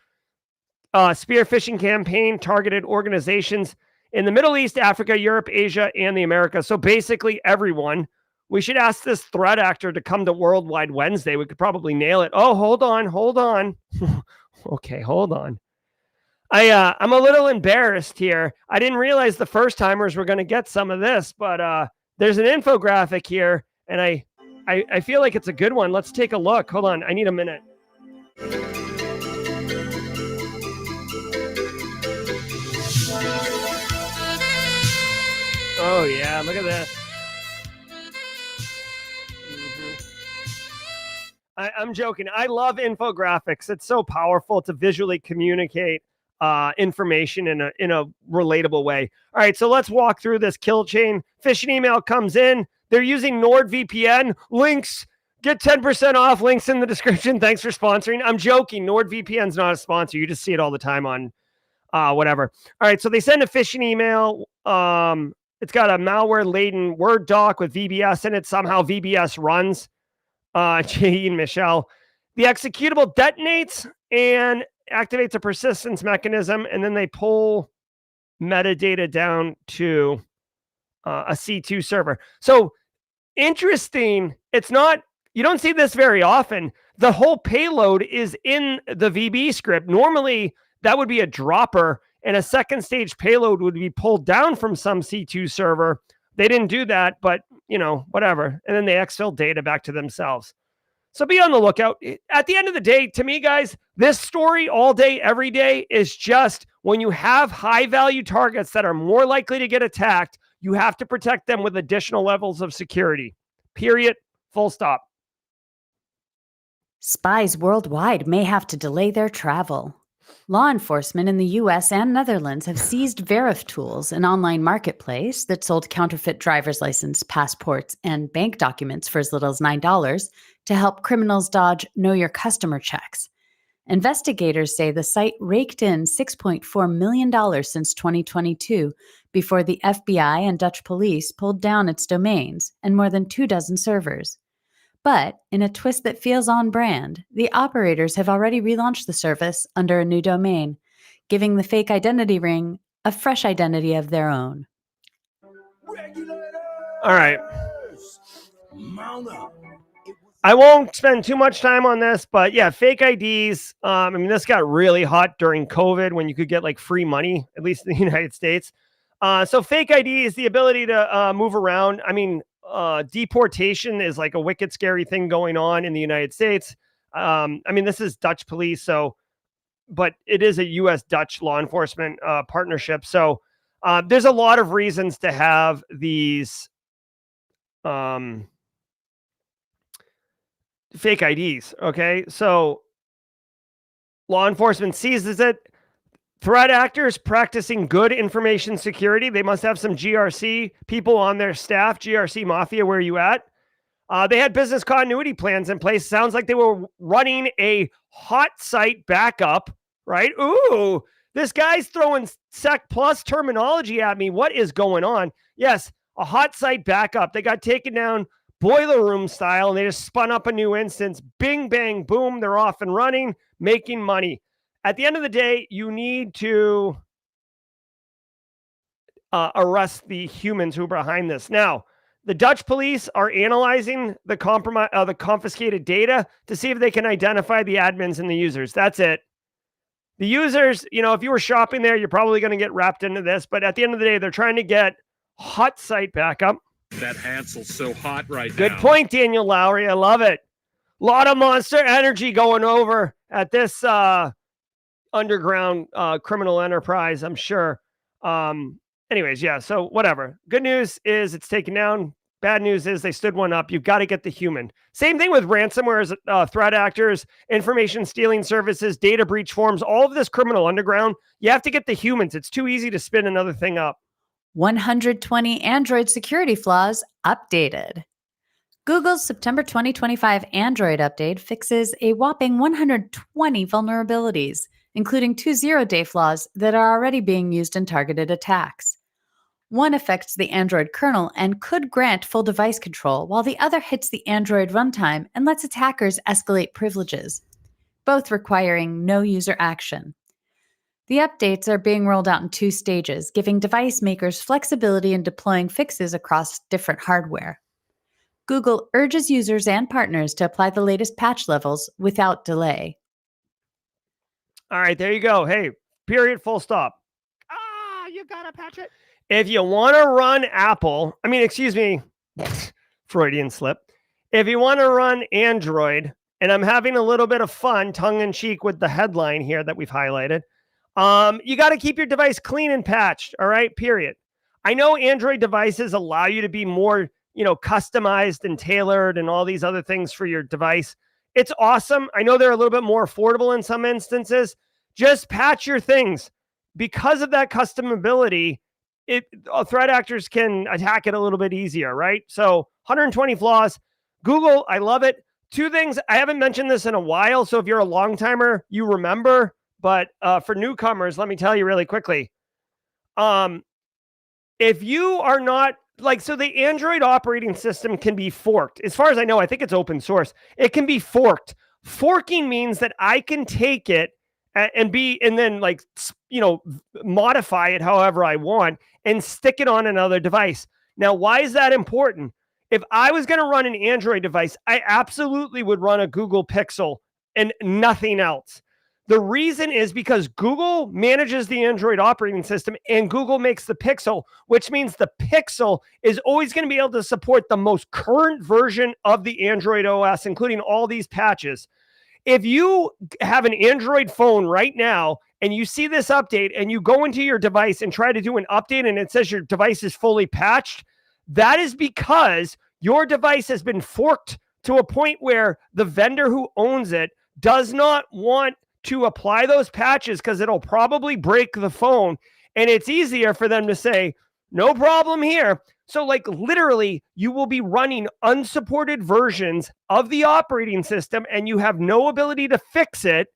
spear phishing campaign targeted organizations in the Middle East, Africa, Europe, Asia, and the Americas. So basically everyone. We should ask this threat actor to come to Worldwide Wednesday. We could probably nail it. Oh, hold on. Okay, hold on. I'm a little embarrassed here. I didn't realize the first timers were going to get some of this, but there's an infographic here, and I feel like it's a good one. Let's take a look. Hold on. I need a minute. Oh, yeah. Look at this. I'm joking. I love infographics. It's so powerful to visually communicate information in a relatable way. All right, so let's walk through this kill chain. Phishing email comes in. They're using NordVPN. Links, get 10% off. Links in the description. Thanks for sponsoring. I'm joking. NordVPN's not a sponsor. You just see it all the time on whatever. All right, so they send a phishing email. It's got a malware-laden Word doc with VBS in it. Somehow VBS runs. Jay and Michelle. The executable detonates and activates a persistence mechanism, and then they pull metadata down to a C2 server. So interesting. It's not, you don't see this very often. The whole payload is in the VB script. Normally, that would be a dropper, and a second stage payload would be pulled down from some C2 server. They didn't do that, but whatever. And then they exfil data back to themselves. So be on the lookout. At the end of the day, to me, guys, this story all day, every day is just when you have high value targets that are more likely to get attacked, you have to protect them with additional levels of security. Period. Full stop. Spies worldwide may have to delay their travel. Law enforcement in the U.S. and Netherlands have seized Verif Tools, an online marketplace that sold counterfeit driver's license, passports, and bank documents for as little as $9 to help criminals dodge know your customer checks. Investigators say the site raked in $6.4 million since 2022 before the FBI and Dutch police pulled down its domains and more than 24 servers. But in a twist that feels on brand, the operators have already relaunched the service under a new domain, giving the fake identity ring a fresh identity of their own. All right. Mount up. I won't spend too much time on this, but yeah, fake IDs. I mean, this got really hot during COVID when you could get like free money, at least in the United States. So fake ID is the ability to move around. I mean, deportation is like a wicked scary thing going on in the United States. I mean, this is Dutch police, but it is a U.S. Dutch law enforcement partnership. So there's a lot of reasons to have these fake IDs. Okay. So law enforcement seizes it. Threat actors practicing good information security. They must have some GRC people on their staff. GRC Mafia, where are you at? They had business continuity plans in place. Sounds like they were running a hot site backup, right? Ooh, this guy's throwing Sec Plus terminology at me. What is going on? Yes, a hot site backup. They got taken down boiler room style, and they just spun up a new instance. Bing, bang, boom. They're off and running, making money. At the end of the day, you need to arrest the humans who are behind this. Now, the Dutch police are analyzing the confiscated data to see if they can identify the admins and the users. That's it. The users, if you were shopping there, you're probably going to get wrapped into this. But at the end of the day, they're trying to get hot site backup. That Hansel's so hot right now. Good point, Daniel Lowry. I love it. A lot of Monster Energy going over at this underground criminal enterprise, I'm sure. Anyways, yeah, so whatever. Good news is it's taken down. Bad news is they stood one up. You've got to get the human. Same thing with ransomware as threat actors, information stealing services, data breach forms, all of this criminal underground. You have to get the humans. It's too easy to spin another thing up. 120 Android security flaws updated. Google's September 2025 Android update fixes a whopping 120 vulnerabilities, including 2 zero-day flaws that are already being used in targeted attacks. One affects the Android kernel and could grant full device control, while the other hits the Android runtime and lets attackers escalate privileges, both requiring no user action. The updates are being rolled out in 2 stages, giving device makers flexibility in deploying fixes across different hardware. Google urges users and partners to apply the latest patch levels without delay. All right, there you go. Hey, period, full stop. You gotta patch it. If you want to run Freudian slip. If you want to run Android, and I'm having a little bit of fun, tongue-in-cheek with the headline here that we've highlighted, you got to keep your device clean and patched, all right, period. I know Android devices allow you to be more, customized and tailored and all these other things for your device. It's awesome. I know they're a little bit more affordable in some instances. Just patch your things. Because of that customability, threat actors can attack it a little bit easier, right? So 120 flaws. Google, I love it. 2 things. I haven't mentioned this in a while, so if you're a long timer, you remember. But for newcomers, let me tell you really quickly. If you are not so the Android operating system can be forked. As far as I know, I think it's open source. It can be forked. Forking means that I can take it and then modify it however I want and stick it on another device. Now, why is that important? If I was going to run an Android device, I absolutely would run a Google Pixel and nothing else. The reason is because Google manages the Android operating system and Google makes the Pixel, which means the Pixel is always going to be able to support the most current version of the Android OS, including all these patches. If you have an Android phone right now and you see this update and you go into your device and try to do an update and it says your device is fully patched, that is because your device has been forked to a point where the vendor who owns it does not want to apply those patches because it'll probably break the phone. And it's easier for them to say, no problem here. So literally you will be running unsupported versions of the operating system and you have no ability to fix it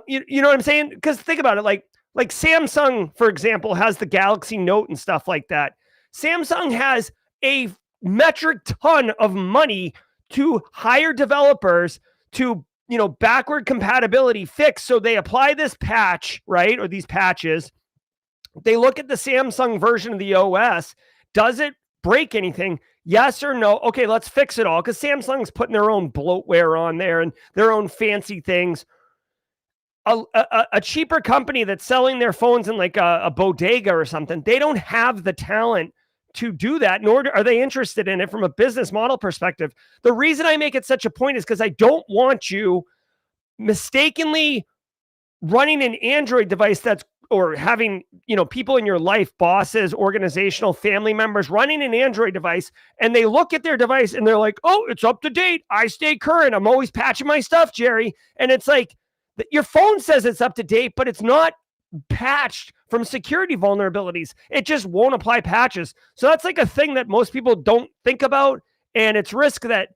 You know what I'm saying? Because think about it, like Samsung, for example, has the Galaxy Note and stuff like that. Samsung has a metric ton of money to hire developers to, backward compatibility fix. So they apply this patch, right? Or these patches. They look at the Samsung version of the OS. Does it break anything? Yes or no? Okay, let's fix it all, because Samsung's putting their own bloatware on there and their own fancy things. A cheaper company that's selling their phones in like a bodega or something, they don't have the talent to do that, nor are they interested in it from a business model perspective. The reason I make it such a point is because I don't want you mistakenly running an Android device or having, people in your life, bosses, organizational family members running an Android device, and they look at their device and they're like, oh, it's up to date. I stay current. I'm always patching my stuff, Jerry. And it's like, your phone says it's up to date, but it's not patched from security vulnerabilities. It just won't apply patches. So that's like a thing that most people don't think about. And it's risk that,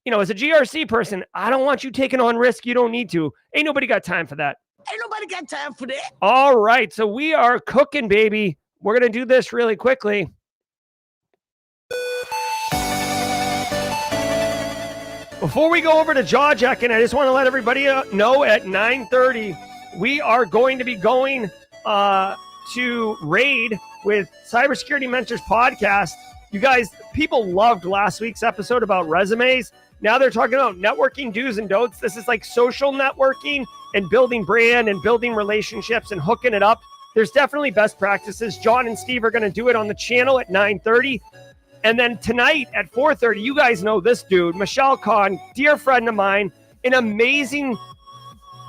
as a GRC person, I don't want you taking on risk you don't need to. Ain't nobody got time for that. Ain't nobody got time for that. All right. So we are cooking, baby. We're going to do this really quickly. Before we go over to jaw jacking, I just want to let everybody know at 9:30, we are going to be going to Raid with Cybersecurity Mentors podcast. You guys, people loved last week's episode about resumes. Now they're talking about networking do's and don'ts. This is like social networking and building brand and building relationships and hooking it up. There's definitely best practices. John and Steve are going to do it on the channel at 9:30. And then tonight at 4:30, you guys know this dude, Michelle Kahn, dear friend of mine, an amazing,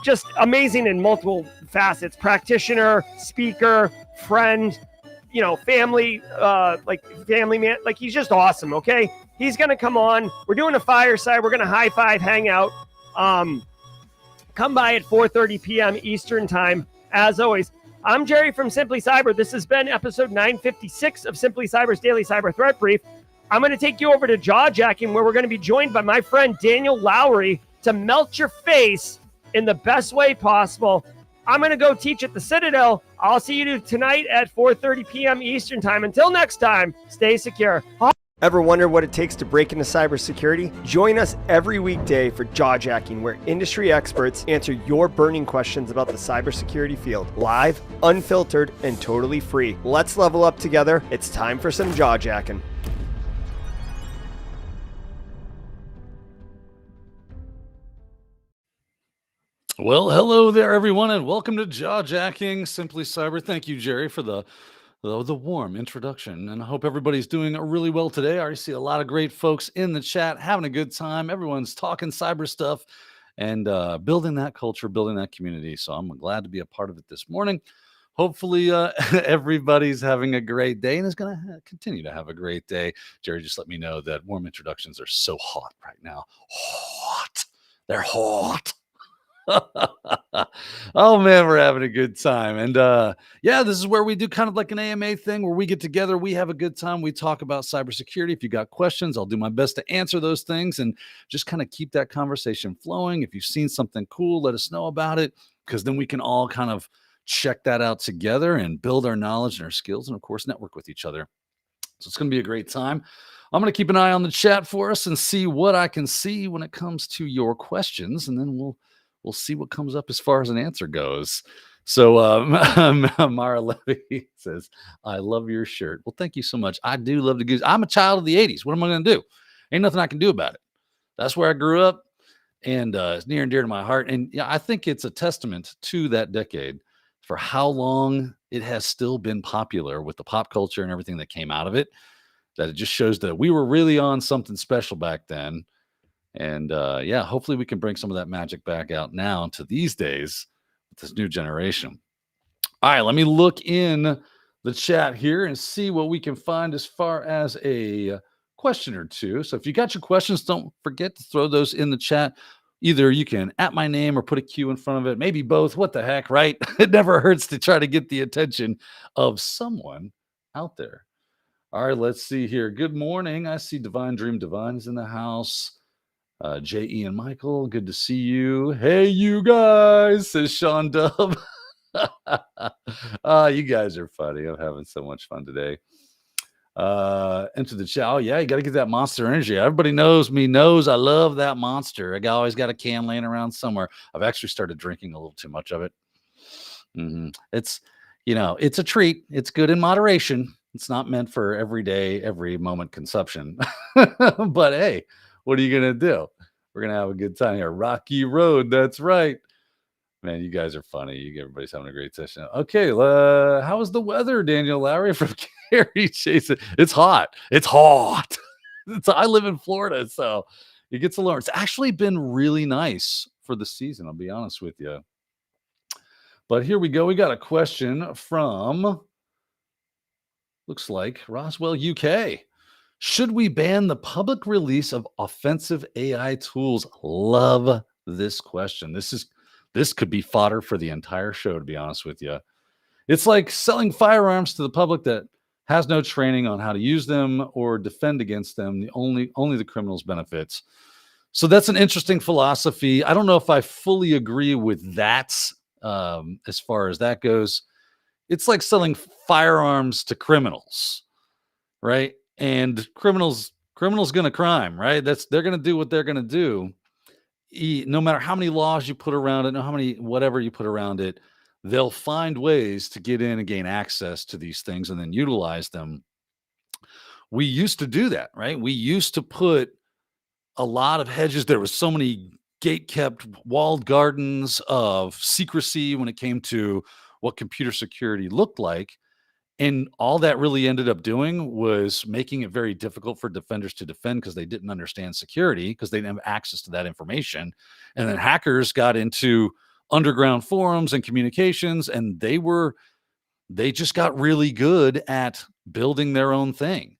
just amazing in multiple facets, practitioner, speaker, friend, family, family man, like he's just awesome. Okay. He's going to come on. We're doing a fireside. We're going to high five, hang out. Come by at 4:30 p.m. Eastern time. As always, I'm Jerry from Simply Cyber. This has been episode 956 of Simply Cyber's Daily Cyber Threat Brief. I'm going to take you over to Jaw Jacking, where we're going to be joined by my friend Daniel Lowry to melt your face in the best way possible. I'm going to go teach at the Citadel. I'll see you tonight at 4:30 p.m. Eastern time. Until next time, stay secure. Ever wonder what it takes to break into cybersecurity? Join us every weekday for Jaw Jacking, where industry experts answer your burning questions about the cybersecurity field. Live, unfiltered, and totally free. Let's level up together. It's time for some jaw jacking. Well, hello there, everyone, and welcome to Jaw Jacking Simply Cyber. Thank you, Jerry, for the warm introduction, and I hope everybody's doing really well today. I already see a lot of great folks in the chat having a good time. Everyone's talking cyber stuff and building that culture, building that community. So I'm glad to be a part of it this morning. Hopefully everybody's having a great day and is going to continue to have a great day. Jerry just let me know that warm introductions are so hot right now. Hot. They're hot. Oh man, we're having a good time. And yeah, this is where we do kind of like an AMA thing where we get together, we have a good time, we talk about cybersecurity. If you got questions, I'll do my best to answer those things and just kind of keep that conversation flowing. If you've seen something cool, let us know about it, because then we can all kind of check that out together and build our knowledge and our skills, and of course network with each other. So it's going to be a great time. I'm going to keep an eye on the chat for us and see what I can see when it comes to your questions, and then we'll see what comes up as far as an answer goes. So Mara Levy says, I love your shirt. Well, thank you so much. I do love the goose. I'm a child of the 80s. What am I going to do? Ain't nothing I can do about it. That's where I grew up, and it's near and dear to my heart. And yeah, I think it's a testament to that decade for how long it has still been popular with the pop culture and everything that came out of it, that it just shows that we were really on something special back then. And yeah, hopefully we can bring some of that magic back out now to these days with this new generation. All right, let me look in the chat here and see what we can find as far as a question or two. So if you got your questions, don't forget to throw those in the chat. Either you can @ my name or put a Q in front of it. Maybe both. What the heck, right? It never hurts to try to get the attention of someone out there. All right, let's see here. Good morning. I see Divine Dream Divine is in the house. J.E. and Michael, good to see you. Hey, you guys, says Sean Dub. You guys are funny. I'm having so much fun today. Enter the chat. Oh, yeah, you got to get that Monster Energy. Everybody knows me, knows I love that Monster. I always got a can laying around somewhere. I've actually started drinking a little too much of it. It's, it's a treat. It's good in moderation. It's not meant for every day, every moment consumption. But hey, what are you going to do? We're going to have a good time here. Rocky Road. That's right. Man, you guys are funny. Everybody's having a great session. Okay. How is the weather, Daniel Lowry from Gary Chase? It's hot. It's hot. I live in Florida, so it gets a little. It's actually been really nice for the season. I'll be honest with you. But here we go. We got a question from, looks like, Roswell, UK. Should we ban the public release of offensive AI tools? Love this question. This could be fodder for the entire show, to be honest with you. It's like selling firearms to the public that has no training on how to use them or defend against them. Only the criminals benefits. So that's an interesting philosophy. I don't know if I fully agree with that. As far as that goes, it's like selling firearms to criminals, right? And criminals gonna crime, right? They're gonna do what they're gonna do. No matter how many laws you put around it, no how many whatever you put around it, they'll find ways to get in and gain access to these things and then utilize them. We used to do that, right? We used to put a lot of hedges. There was so many gate-kept walled gardens of secrecy when it came to what computer security looked like. And all that really ended up doing was making it very difficult for defenders to defend because they didn't understand security, because they didn't have access to that information. And then hackers got into underground forums and communications, and they just got really good at building their own thing.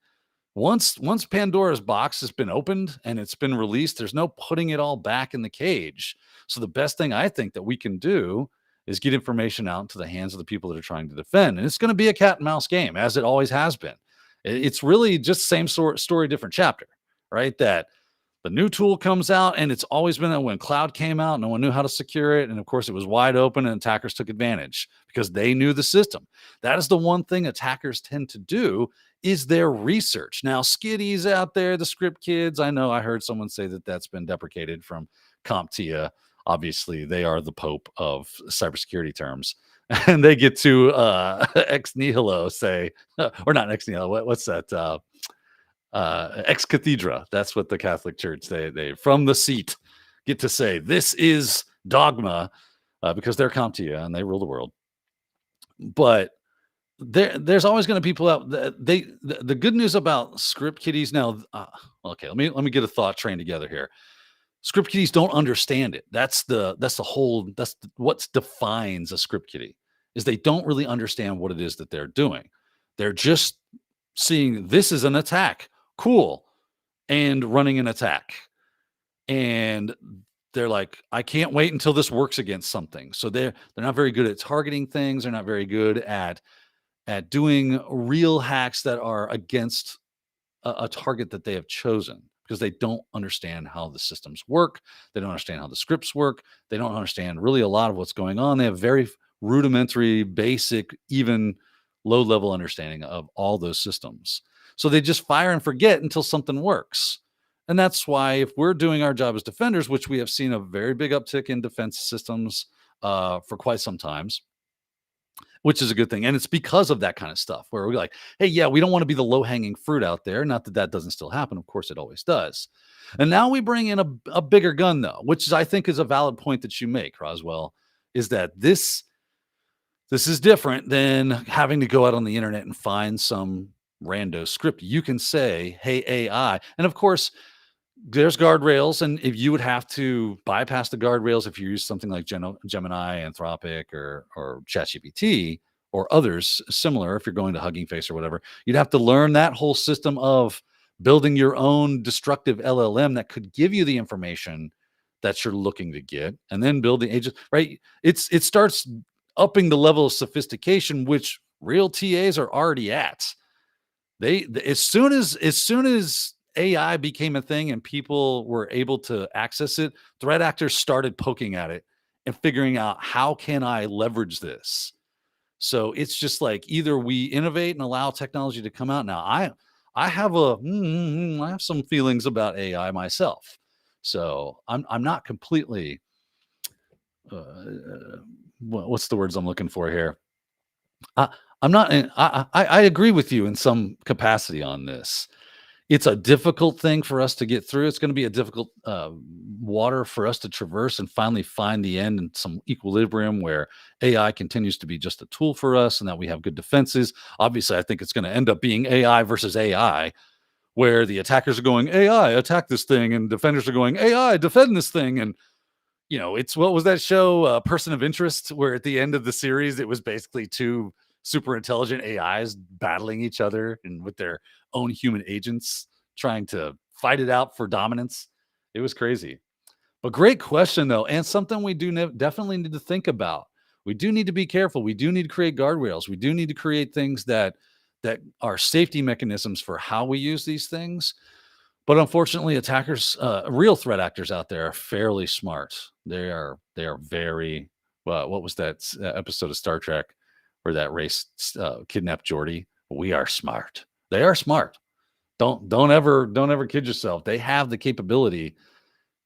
Once Pandora's box has been opened and it's been released, there's no putting it all back in the cage. So the best thing I think that we can do is get information out into the hands of the people that are trying to defend. And it's going to be a cat and mouse game, as it always has been. It's really just same story, different chapter, right? That the new tool comes out, and it's always been that when cloud came out, no one knew how to secure it. And of course, it was wide open, and attackers took advantage because they knew the system. That is the one thing attackers tend to do, is their research. Now, skiddies out there, the script kids, I know I heard someone say that that's been deprecated from CompTIA. Obviously, they are the pope of cybersecurity terms. And they get to ex nihilo say, or not ex nihilo, what's that? Ex cathedra. That's what the Catholic Church, they from the seat get to say, this is dogma, because they're CompTIA and they rule the world. But there's always going to be people out. The good news about script kiddies now. Okay, let me get a thought train together here. Script kiddies don't understand it. That's what defines a script kiddie, is they don't really understand what it is that they're doing. They're just seeing this is an attack, cool, and running an attack, and they're like, I can't wait until this works against something. So they're not very good at targeting things. They're not very good at doing real hacks that are against a target that they have chosen, because they don't understand how the systems work. They don't understand how the scripts work. They don't understand really a lot of what's going on. They have very rudimentary, basic, even low-level understanding of all those systems. So they just fire and forget until something works. And that's why, if we're doing our job as defenders, which we have seen a very big uptick in defense systems for quite some times, which is a good thing. And it's because of that kind of stuff where we're like, hey, yeah, we don't want to be the low-hanging fruit out there. Not that that doesn't still happen. Of course, it always does. And now we bring in a bigger gun, though, which I think is a valid point that you make, Roswell, is that this is different than having to go out on the internet and find some rando script. You can say, hey, AI. And of course, there's guardrails, and if you would have to bypass the guardrails if you use something like Gemini, Anthropic, or ChatGPT, or others similar, if you're going to Hugging Face or whatever, you'd have to learn that whole system of building your own destructive LLM that could give you the information that you're looking to get, and then build the agent, right? It starts upping the level of sophistication, which real TAs are already at. As soon as AI became a thing and people were able to access it, threat actors started poking at it and figuring out, how can I leverage this? So it's just like, either we innovate and allow technology to come out. Now, I have I have some feelings about AI myself. So I'm not completely what's the words I'm looking for here? I, I'm not. I agree with you in some capacity on this. It's a difficult thing for us to get through. It's going to be a difficult water for us to traverse and finally find the end and some equilibrium where AI continues to be just a tool for us and that we have good defenses. Obviously, I think it's going to end up being AI versus AI, where the attackers are going, AI, attack this thing, and defenders are going, AI, defend this thing. And it's, what was that show, Person of Interest, where at the end of the series, it was basically two super intelligent AIs battling each other and with their own human agents trying to fight it out for dominance. It was crazy. But great question, though, and something we do definitely need to think about. We do need to be careful. We do need to create guardrails. We do need to create things that are safety mechanisms for how we use these things. But unfortunately, attackers, real threat actors out there, are fairly smart. They are very well. What was that episode of Star Trek where that race kidnapped Geordi? We are smart. They are smart. Don't ever kid yourself. They have the capability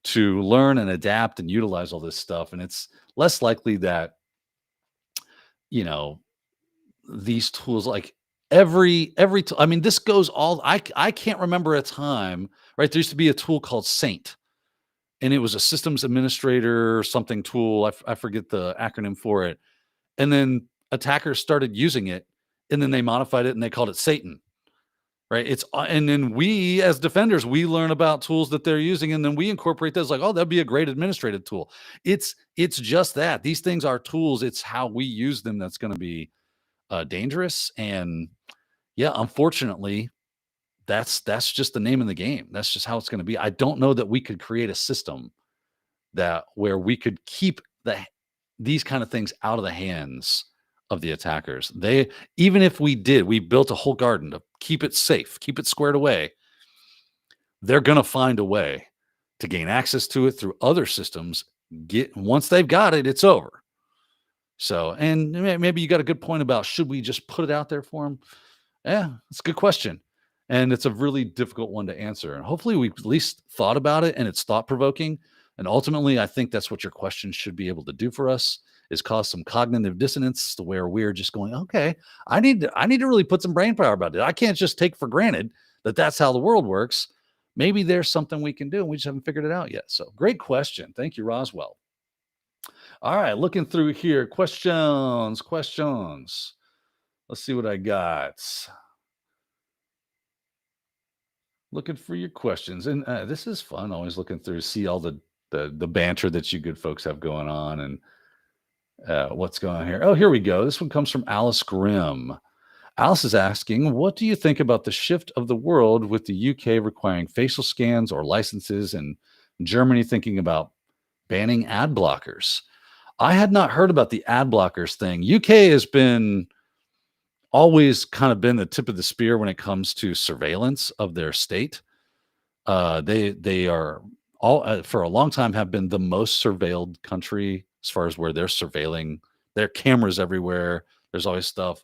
to learn and adapt and utilize all this stuff, and it's less likely that these tools, like I mean, this goes all, I can't remember a time, right? There used to be a tool called Saint, and it was a systems administrator or something tool. I forget the acronym for it. And then attackers started using it, and then they modified it and they called it Satan, right? And then we as defenders, we learn about tools that they're using, and then we incorporate those, like, oh, that'd be a great administrative tool. It's just that these things are tools. It's how we use them that's going to be dangerous. And yeah, unfortunately, that's just the name of the game. That's just how it's going to be. I don't know that we could create a system where we could keep these kind of things out of the hands of the attackers. Even if we built a whole garden to keep it safe, keep it squared away, they're going to find a way to gain access to it through other systems. Once they've got it, it's over. So, and maybe you got a good point about, should we just put it out there for them? Yeah, it's a good question. And it's a really difficult one to answer. And hopefully we've at least thought about it and it's thought provoking. And ultimately, I think that's what your question should be able to do for us, is cause some cognitive dissonance to where we're just going, okay, I need to really put some brain power about it. I can't just take for granted that that's how the world works. Maybe there's something we can do and we just haven't figured it out yet. So great question. Thank you, Roswell. All right, looking through here. Questions. Let's see what I got. Looking for your questions. And this is fun, always looking through, see all the banter that you good folks have going on, and what's going on here. Oh, here we go. This one comes from Alice Grimm. Alice is asking, what do you think about the shift of the world with the UK requiring facial scans or licenses, and Germany thinking about banning ad blockers? I had not heard about the ad blockers thing. UK has always kind of been the tip of the spear when it comes to surveillance of their state. They are all for a long time have been the most surveilled country as far as where they're surveilling. There are cameras everywhere. There's always stuff.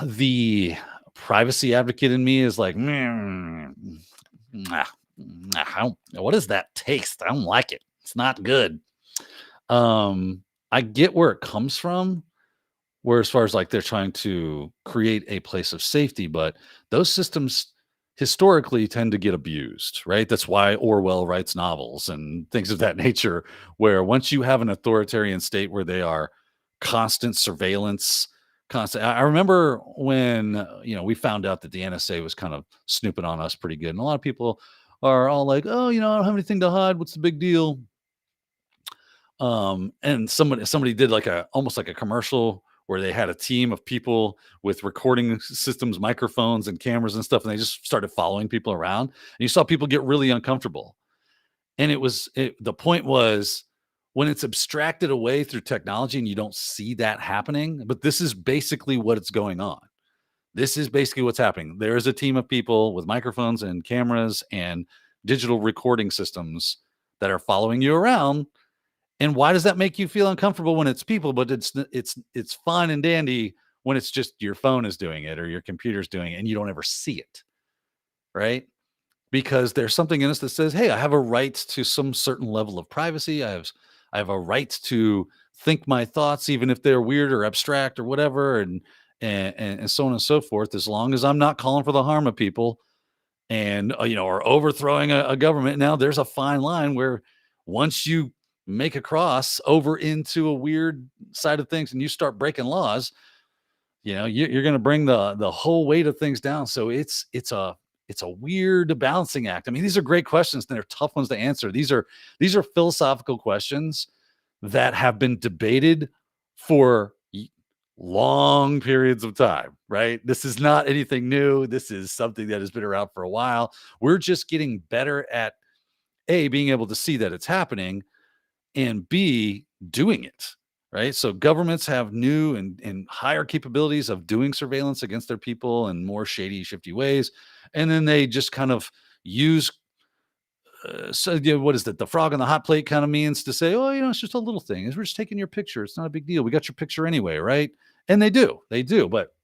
The privacy advocate in me is like, what is that taste? I don't like it. It's not good. I get where it comes from, where as far as like they're trying to create a place of safety, but those systems historically tend to get abused, right? That's why Orwell writes novels and things of that nature, where once you have an authoritarian state where they are constant surveillance, constant. I remember when, we found out that the NSA was kind of snooping on us pretty good. And a lot of people are all like, oh, I don't have anything to hide. What's the big deal? And somebody did almost like a commercial where they had a team of people with recording systems, microphones and cameras and stuff. And they just started following people around, and you saw people get really uncomfortable. And the point was, when it's abstracted away through technology and you don't see that happening, but this is basically what it's going on. This is basically what's happening. There is a team of people with microphones and cameras and digital recording systems that are following you around. And why does that make you feel uncomfortable when it's people, but it's fun and dandy when it's just your phone is doing it or your computer's doing it and you don't ever see it, right? Because there's something in us that says, "Hey, I have a right to some certain level of privacy. I have a right to think my thoughts, even if they're weird or abstract or whatever, and so on and so forth. As long as I'm not calling for the harm of people and or overthrowing a government." Now, there's a fine line where once you make a cross over into a weird side of things and you start breaking laws, you're going to bring the whole weight of things down. So it's a weird balancing act. I mean, these are great questions and they're tough ones to answer. These are philosophical questions that have been debated for long periods of time, right? This is not anything new. This is something that has been around for a while. We're just getting better at A, being able to see that it's happening, and B, doing it, right? So governments have new and higher capabilities of doing surveillance against their people in more shady, shifty ways. And then they just kind of use, what is that? The frog on the hot plate kind of means to say, oh, it's just a little thing. We're just taking your picture. It's not a big deal. We got your picture anyway, right? And they do. But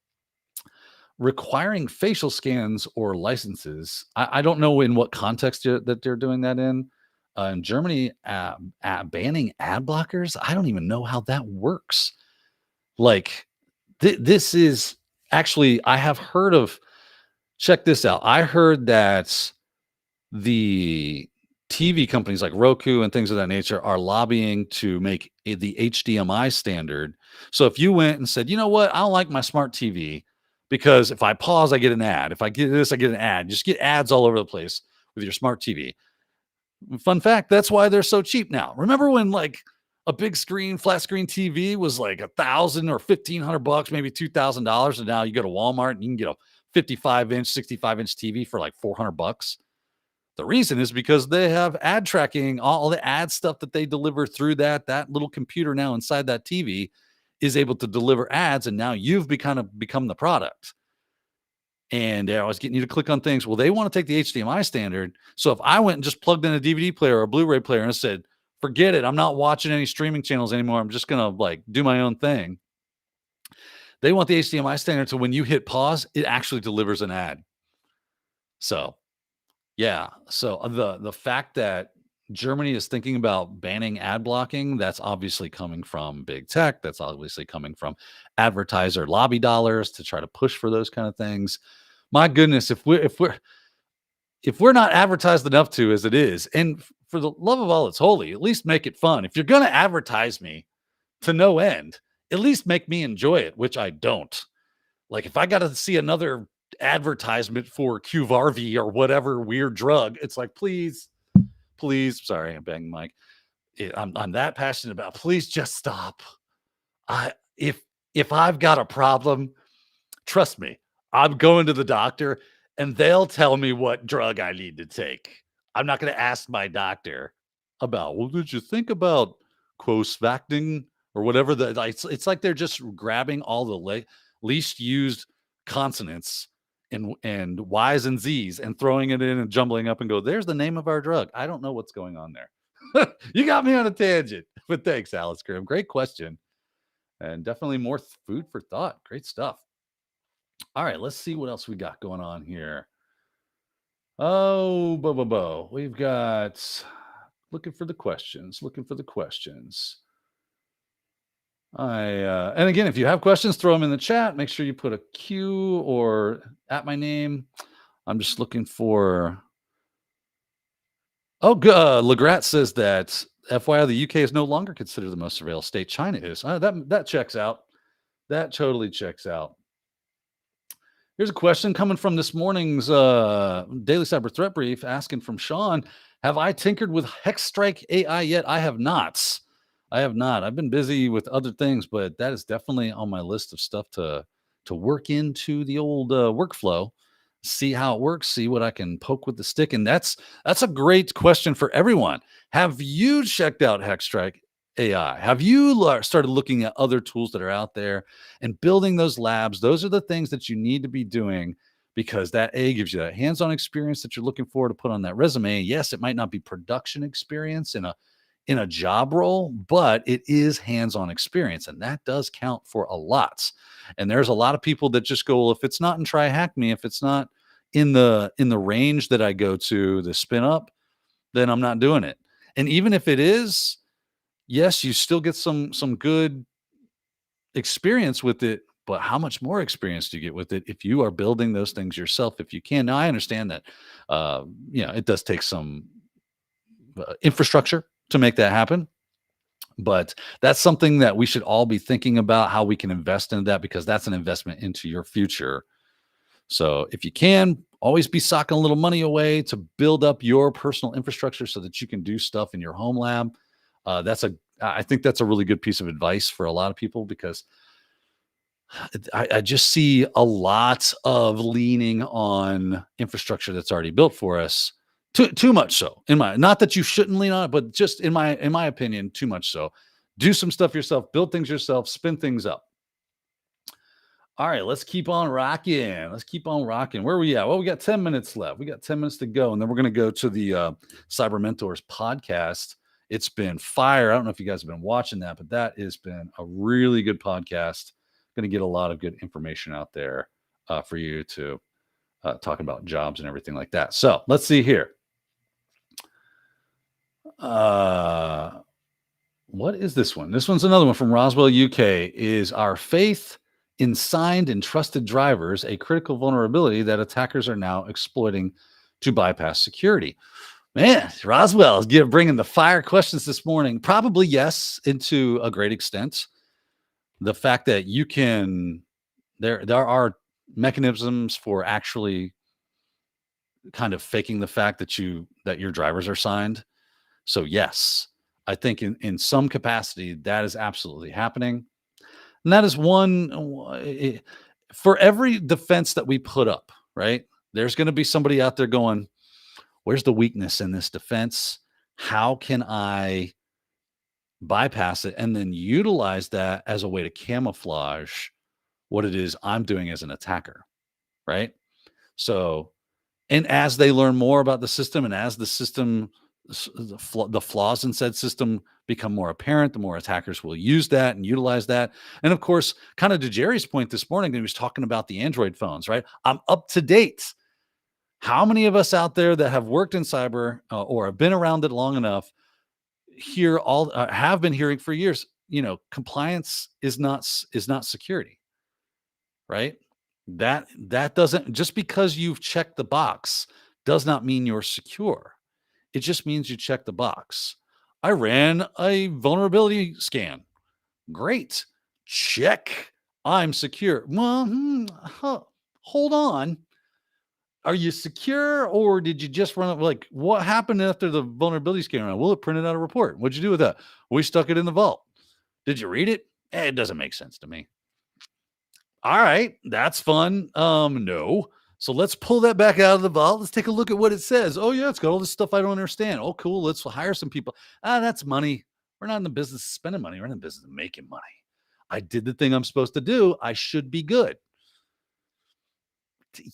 requiring facial scans or licenses, I don't know in what context that they're doing that in. In Germany, banning ad blockers, I don't even know how that works. Like, this is actually, I have heard of, check this out. I heard that the TV companies like Roku and things of that nature are lobbying to make the HDMI standard. So if you went and said, you know what, I don't like my smart TV because if I pause, I get an ad. If I get this, I get an ad. Just get ads all over the place with your smart TV. Fun fact, that's why they're so cheap now. Remember when like a big screen, flat screen TV was like $1,000 or $1,500, maybe $2,000, and now you go to Walmart and you can get a 55-inch, 65-inch TV for like $400. The reason is because they have ad tracking, all the ad stuff that they deliver through that little computer now inside that TV is able to deliver ads, and now you've become the product. And I was getting you to click on things. Well, they want to take the HDMI standard. So if I went and just plugged in a DVD player or a Blu-ray player and said, forget it, I'm not watching any streaming channels anymore, I'm just going to like do my own thing. They want the HDMI standard. So when you hit pause, it actually delivers an ad. So yeah. So the fact that Germany is thinking about banning ad blocking, that's obviously coming from big tech. That's obviously coming from advertiser lobby dollars to try to push for those kind of things. My goodness, if we're not advertised enough to as it is, and for the love of all that's holy, at least make it fun. If you're going to advertise me to no end, at least make me enjoy it, which I don't. Like if I got to see another advertisement for Qvarvi or whatever weird drug, it's like, please, sorry, I'm banging Mike. I'm that passionate about, please just stop. If I've got a problem, trust me, I'm going to the doctor and they'll tell me what drug I need to take. I'm not going to ask my doctor about, well, did you think about Quosvacting or whatever? It's like they're just grabbing all the least used consonants and Y's and Z's and throwing it in and jumbling up and go, there's the name of our drug. I don't know what's going on there. You got me on a tangent, but thanks, Alice Graham. Great question. And definitely more food for thought. Great stuff. All right, let's see what else we got going on here. Oh, we've got looking for the questions. And again, if you have questions, throw them in the chat. Make sure you put a Q or at my name. I'm just looking for. Oh, Legrat says that FYI, the UK is no longer considered the most surveilled state. China is. That checks out. That totally checks out. Here's a question coming from this morning's Daily Cyber Threat Brief, asking from Sean, have I tinkered with Hexstrike AI yet? I have not. I've been busy with other things, but that is definitely on my list of stuff to work into the old workflow, see how it works, see what I can poke with the stick. And that's a great question for everyone. Have you checked out Hexstrike AI? Have you started looking at other tools that are out there and building those labs? Those are the things that you need to be doing, because that gives you that hands-on experience that you're looking for to put on that resume. Yes, it might not be production experience in a job role, but it is hands-on experience, and that does count for a lot. And there's a lot of people that just go, well, if it's not in try hack me, if it's not in the range that I go to the spin up, then I'm not doing it. And even if it is, yes, you still get some good experience with it, but how much more experience do you get with it if you are building those things yourself, if you can? Now, I understand that, it does take some infrastructure to make that happen, but that's something that we should all be thinking about, how we can invest in that, because that's an investment into your future. So if you can, always be socking a little money away to build up your personal infrastructure so that you can do stuff in your home lab. I think that's a really good piece of advice for a lot of people, because I just see a lot of leaning on infrastructure that's already built for us. Too much so, not that you shouldn't lean on it, but just in my opinion, too much so. Do some stuff yourself, build things yourself, spin things up. All right, let's keep on rocking. Where are we at? Well, we got 10 minutes left. We got 10 minutes to go, and then we're going to go to the Cyber Mentors podcast. It's been fire. I don't know if you guys have been watching that, but that has been a really good podcast. Going to get a lot of good information out there for you to talk about jobs and everything like that. So let's see here. What is this one? This one's another one from Roswell, UK. Is our faith in signed and trusted drivers a critical vulnerability that attackers are now exploiting to bypass security? Man, Roswell is bringing the fire questions this morning. Probably yes, into a great extent. The fact that you can, there are mechanisms for actually kind of faking the fact that your drivers are signed. So yes, I think in some capacity that is absolutely happening. And that is one, for every defense that we put up, right? There's going to be somebody out there going, where's the weakness in this defense? How can I bypass it and then utilize that as a way to camouflage what it is I'm doing as an attacker, right? So, and as they learn more about the system, and as the system, the flaws in said system become more apparent, the more attackers will use that and utilize that. And of course, kind of to Jerry's point this morning, he was talking about the Android phones, right? I'm up to date. How many of us out there that have worked in cyber or have been around it long enough have been hearing for years, compliance is not security, right? That doesn't, just because you've checked the box does not mean you're secure. It just means you check the box. I ran a vulnerability scan. Great. Check. I'm secure. Well, hold on. Are you secure, or did you just run it? Like, what happened after the vulnerability scan? Well, it printed out a report. What'd you do with that? We stuck it in the vault. Did you read it? It doesn't make sense to me. All right, that's fun. No. So let's pull that back out of the vault. Let's take a look at what it says. Oh, yeah, it's got all this stuff I don't understand. Oh, cool. Let's hire some people. That's money. We're not in the business of spending money. We're in the business of making money. I did the thing I'm supposed to do. I should be good.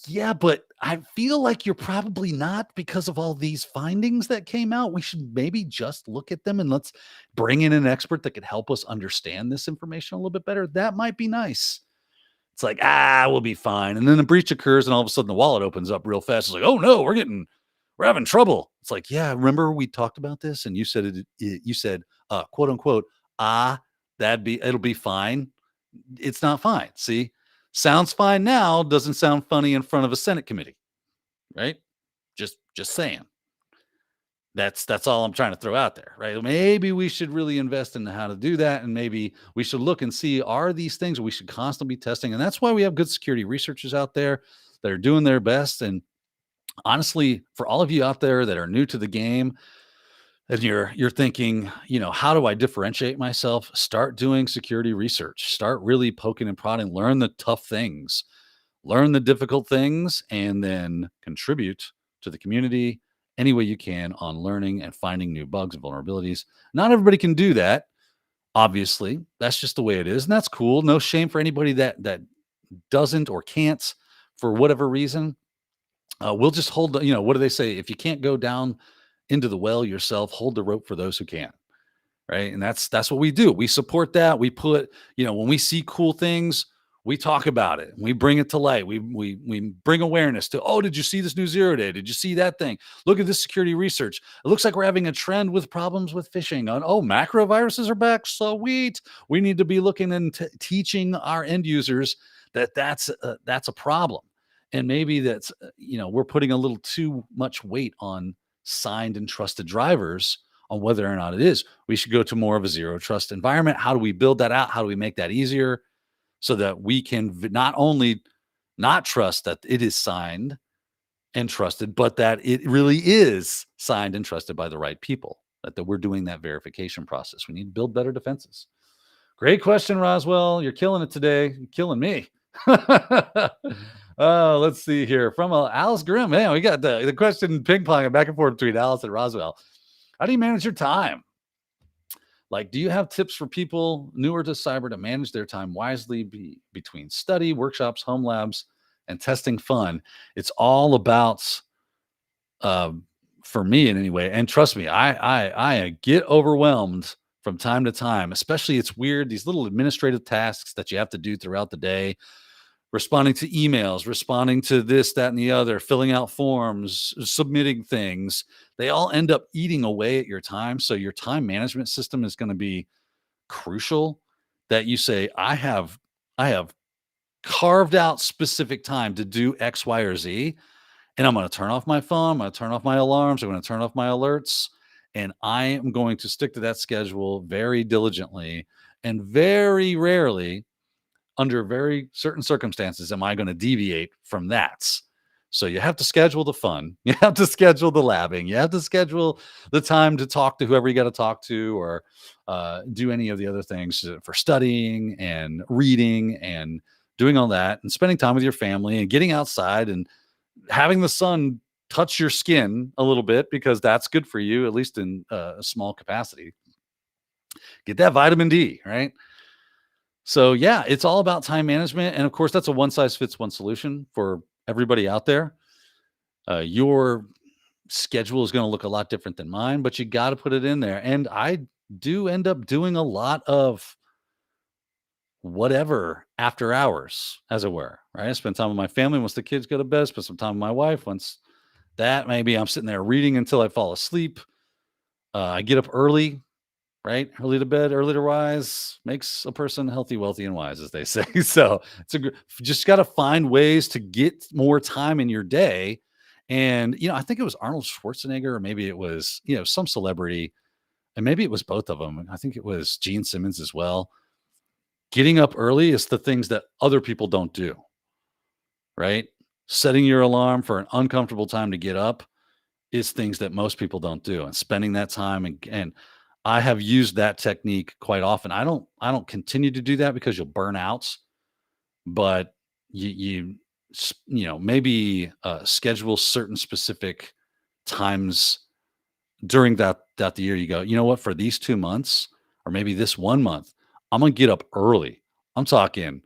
Yeah, but I feel like you're probably not, because of all these findings that came out. We should maybe just look at them and let's bring in an expert that could help us understand this information a little bit better. That might be nice. It's like, we'll be fine. And then the breach occurs and all of a sudden the wallet opens up real fast. It's like, oh no, we're having trouble. It's like, yeah, remember we talked about this and you said you said, quote unquote, it'll be fine. It's not fine. See, sounds fine now, doesn't sound funny in front of a Senate committee, right? Just saying. That's all I'm trying to throw out there, right? Maybe we should really invest in how to do that. And maybe we should look and see, are these things we should constantly be testing? And that's why we have good security researchers out there that are doing their best. And honestly, for all of you out there that are new to the game and you're thinking, how do I differentiate myself? Start doing security research, start really poking and prodding, learn the tough things, learn the difficult things, and then contribute to the community any way you can on learning and finding new bugs and vulnerabilities. Not everybody can do that. Obviously, that's just the way it is, and that's cool. No shame for anybody that doesn't or can't for whatever reason. We'll just hold the, what do they say? If you can't go down into the well yourself, hold the rope for those who can. Right. And that's what we do. We support that. We put, when we see cool things, we talk about it. We bring it to light. We bring awareness to, oh, did you see this new 0 day? Did you see that thing? Look at this security research. It looks like we're having a trend with problems with phishing. On, oh, macro viruses are back. Sweet. We need to be looking and teaching our end users that's a problem. And maybe that's, we're putting a little too much weight on signed and trusted drivers on whether or not it is. We should go to more of a zero trust environment. How do we build that out? How do we make that easier so that we can not only not trust that it is signed and trusted, but that it really is signed and trusted by the right people, that we're doing that verification process. We need to build better defenses. Great question, Roswell. You're killing it today. You're killing me. Let's see here. From Alice Grimm. Man, we got the question ping-ponging back and forth between Alice and Roswell. How do you manage your time? Like, do you have tips for people newer to cyber to manage their time wisely between study, workshops, home labs, and testing fun? It's all about, for me in any way, and trust me, I get overwhelmed from time to time, especially it's weird, these little administrative tasks that you have to do throughout the day. Responding to emails, responding to this, that, and the other, filling out forms, submitting things, they all end up eating away at your time. So your time management system is going to be crucial, that you say, I have carved out specific time to do X, Y, or Z. And I'm going to turn off my phone. I'm going to turn off my alarms. I'm going to turn off my alerts. And I am going to stick to that schedule very diligently. And very rarely, under very certain circumstances, am I going to deviate from that. So you have to schedule the fun. You have to schedule the labbing. You have to schedule the time to talk to whoever you got to talk to, or do any of the other things for studying and reading and doing all that, and spending time with your family and getting outside and having the sun touch your skin a little bit, because that's good for you, at least in a small capacity. Get that vitamin D, right? So yeah, it's all about time management. And of course, that's a one size fits one solution for everybody out there. Your schedule is going to look a lot different than mine, but you got to put it in there. And I do end up doing a lot of whatever after hours, as it were, right? I spend time with my family once the kids go to bed, spend some time with my wife once that, maybe I'm sitting there reading until I fall asleep. I get up early, right? Early to bed, early to rise makes a person healthy, wealthy, and wise, as they say. So just got to find ways to get more time in your day. And, I think it was Arnold Schwarzenegger, or maybe it was, some celebrity, and maybe it was both of them. I think it was Gene Simmons as well. Getting up early is the things that other people don't do, right? Setting your alarm for an uncomfortable time to get up is things that most people don't do, and spending that time. And I have used that technique quite often. I don't continue to do that because you'll burn out, but you maybe schedule certain specific times during that the year. You go, you know what, for these 2 months, or maybe this 1 month, I'm gonna get up early. I'm talking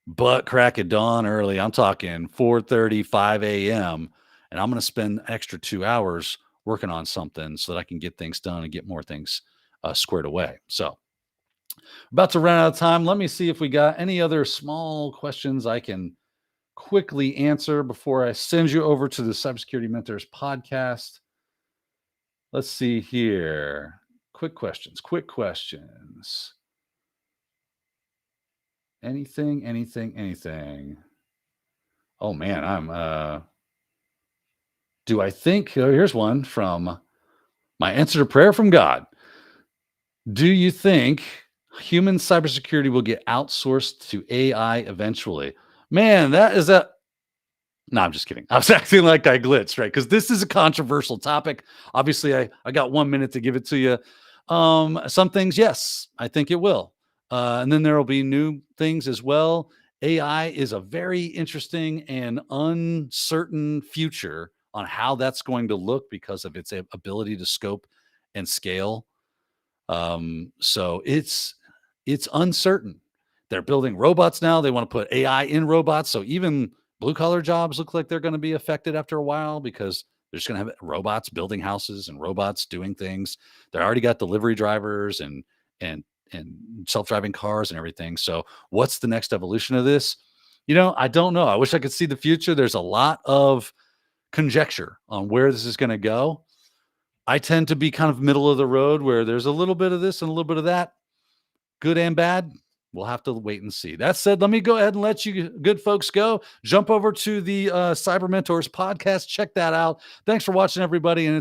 butt crack of dawn early. I'm talking 4:30, 5 a.m. And I'm gonna spend extra 2 hours working on something so that I can get things done and get more things squared away. So about to run out of time. Let me see if we got any other small questions I can quickly answer before I send you over to the Cybersecurity Mentors podcast. Let's see here. Quick questions. Anything. Oh man, do I think, here's one from my answer to prayer from God. Do you think human cybersecurity will get outsourced to AI eventually? Man, no, I'm just kidding. I was acting like I glitched, right? Because this is a controversial topic. Obviously, I got 1 minute to give it to you. Some things, yes, I think it will. And then there will be new things as well. AI is a very interesting and uncertain future on how that's going to look because of its ability to scope and scale. So it's uncertain. They're building robots now. They want to put AI in robots. So even blue collar jobs look like they're going to be affected after a while because they're just going to have robots building houses and robots doing things. They already got delivery drivers and self-driving cars and everything. So what's the next evolution of this? I don't know. I wish I could see the future. There's a lot of conjecture on where this is going to go. I tend to be kind of middle of the road where there's a little bit of this and a little bit of that, good and bad. We'll have to wait and see. That said, let me go ahead and let you good folks go. Jump over to the Cyber Mentors podcast. Check that out. Thanks for watching, everybody. And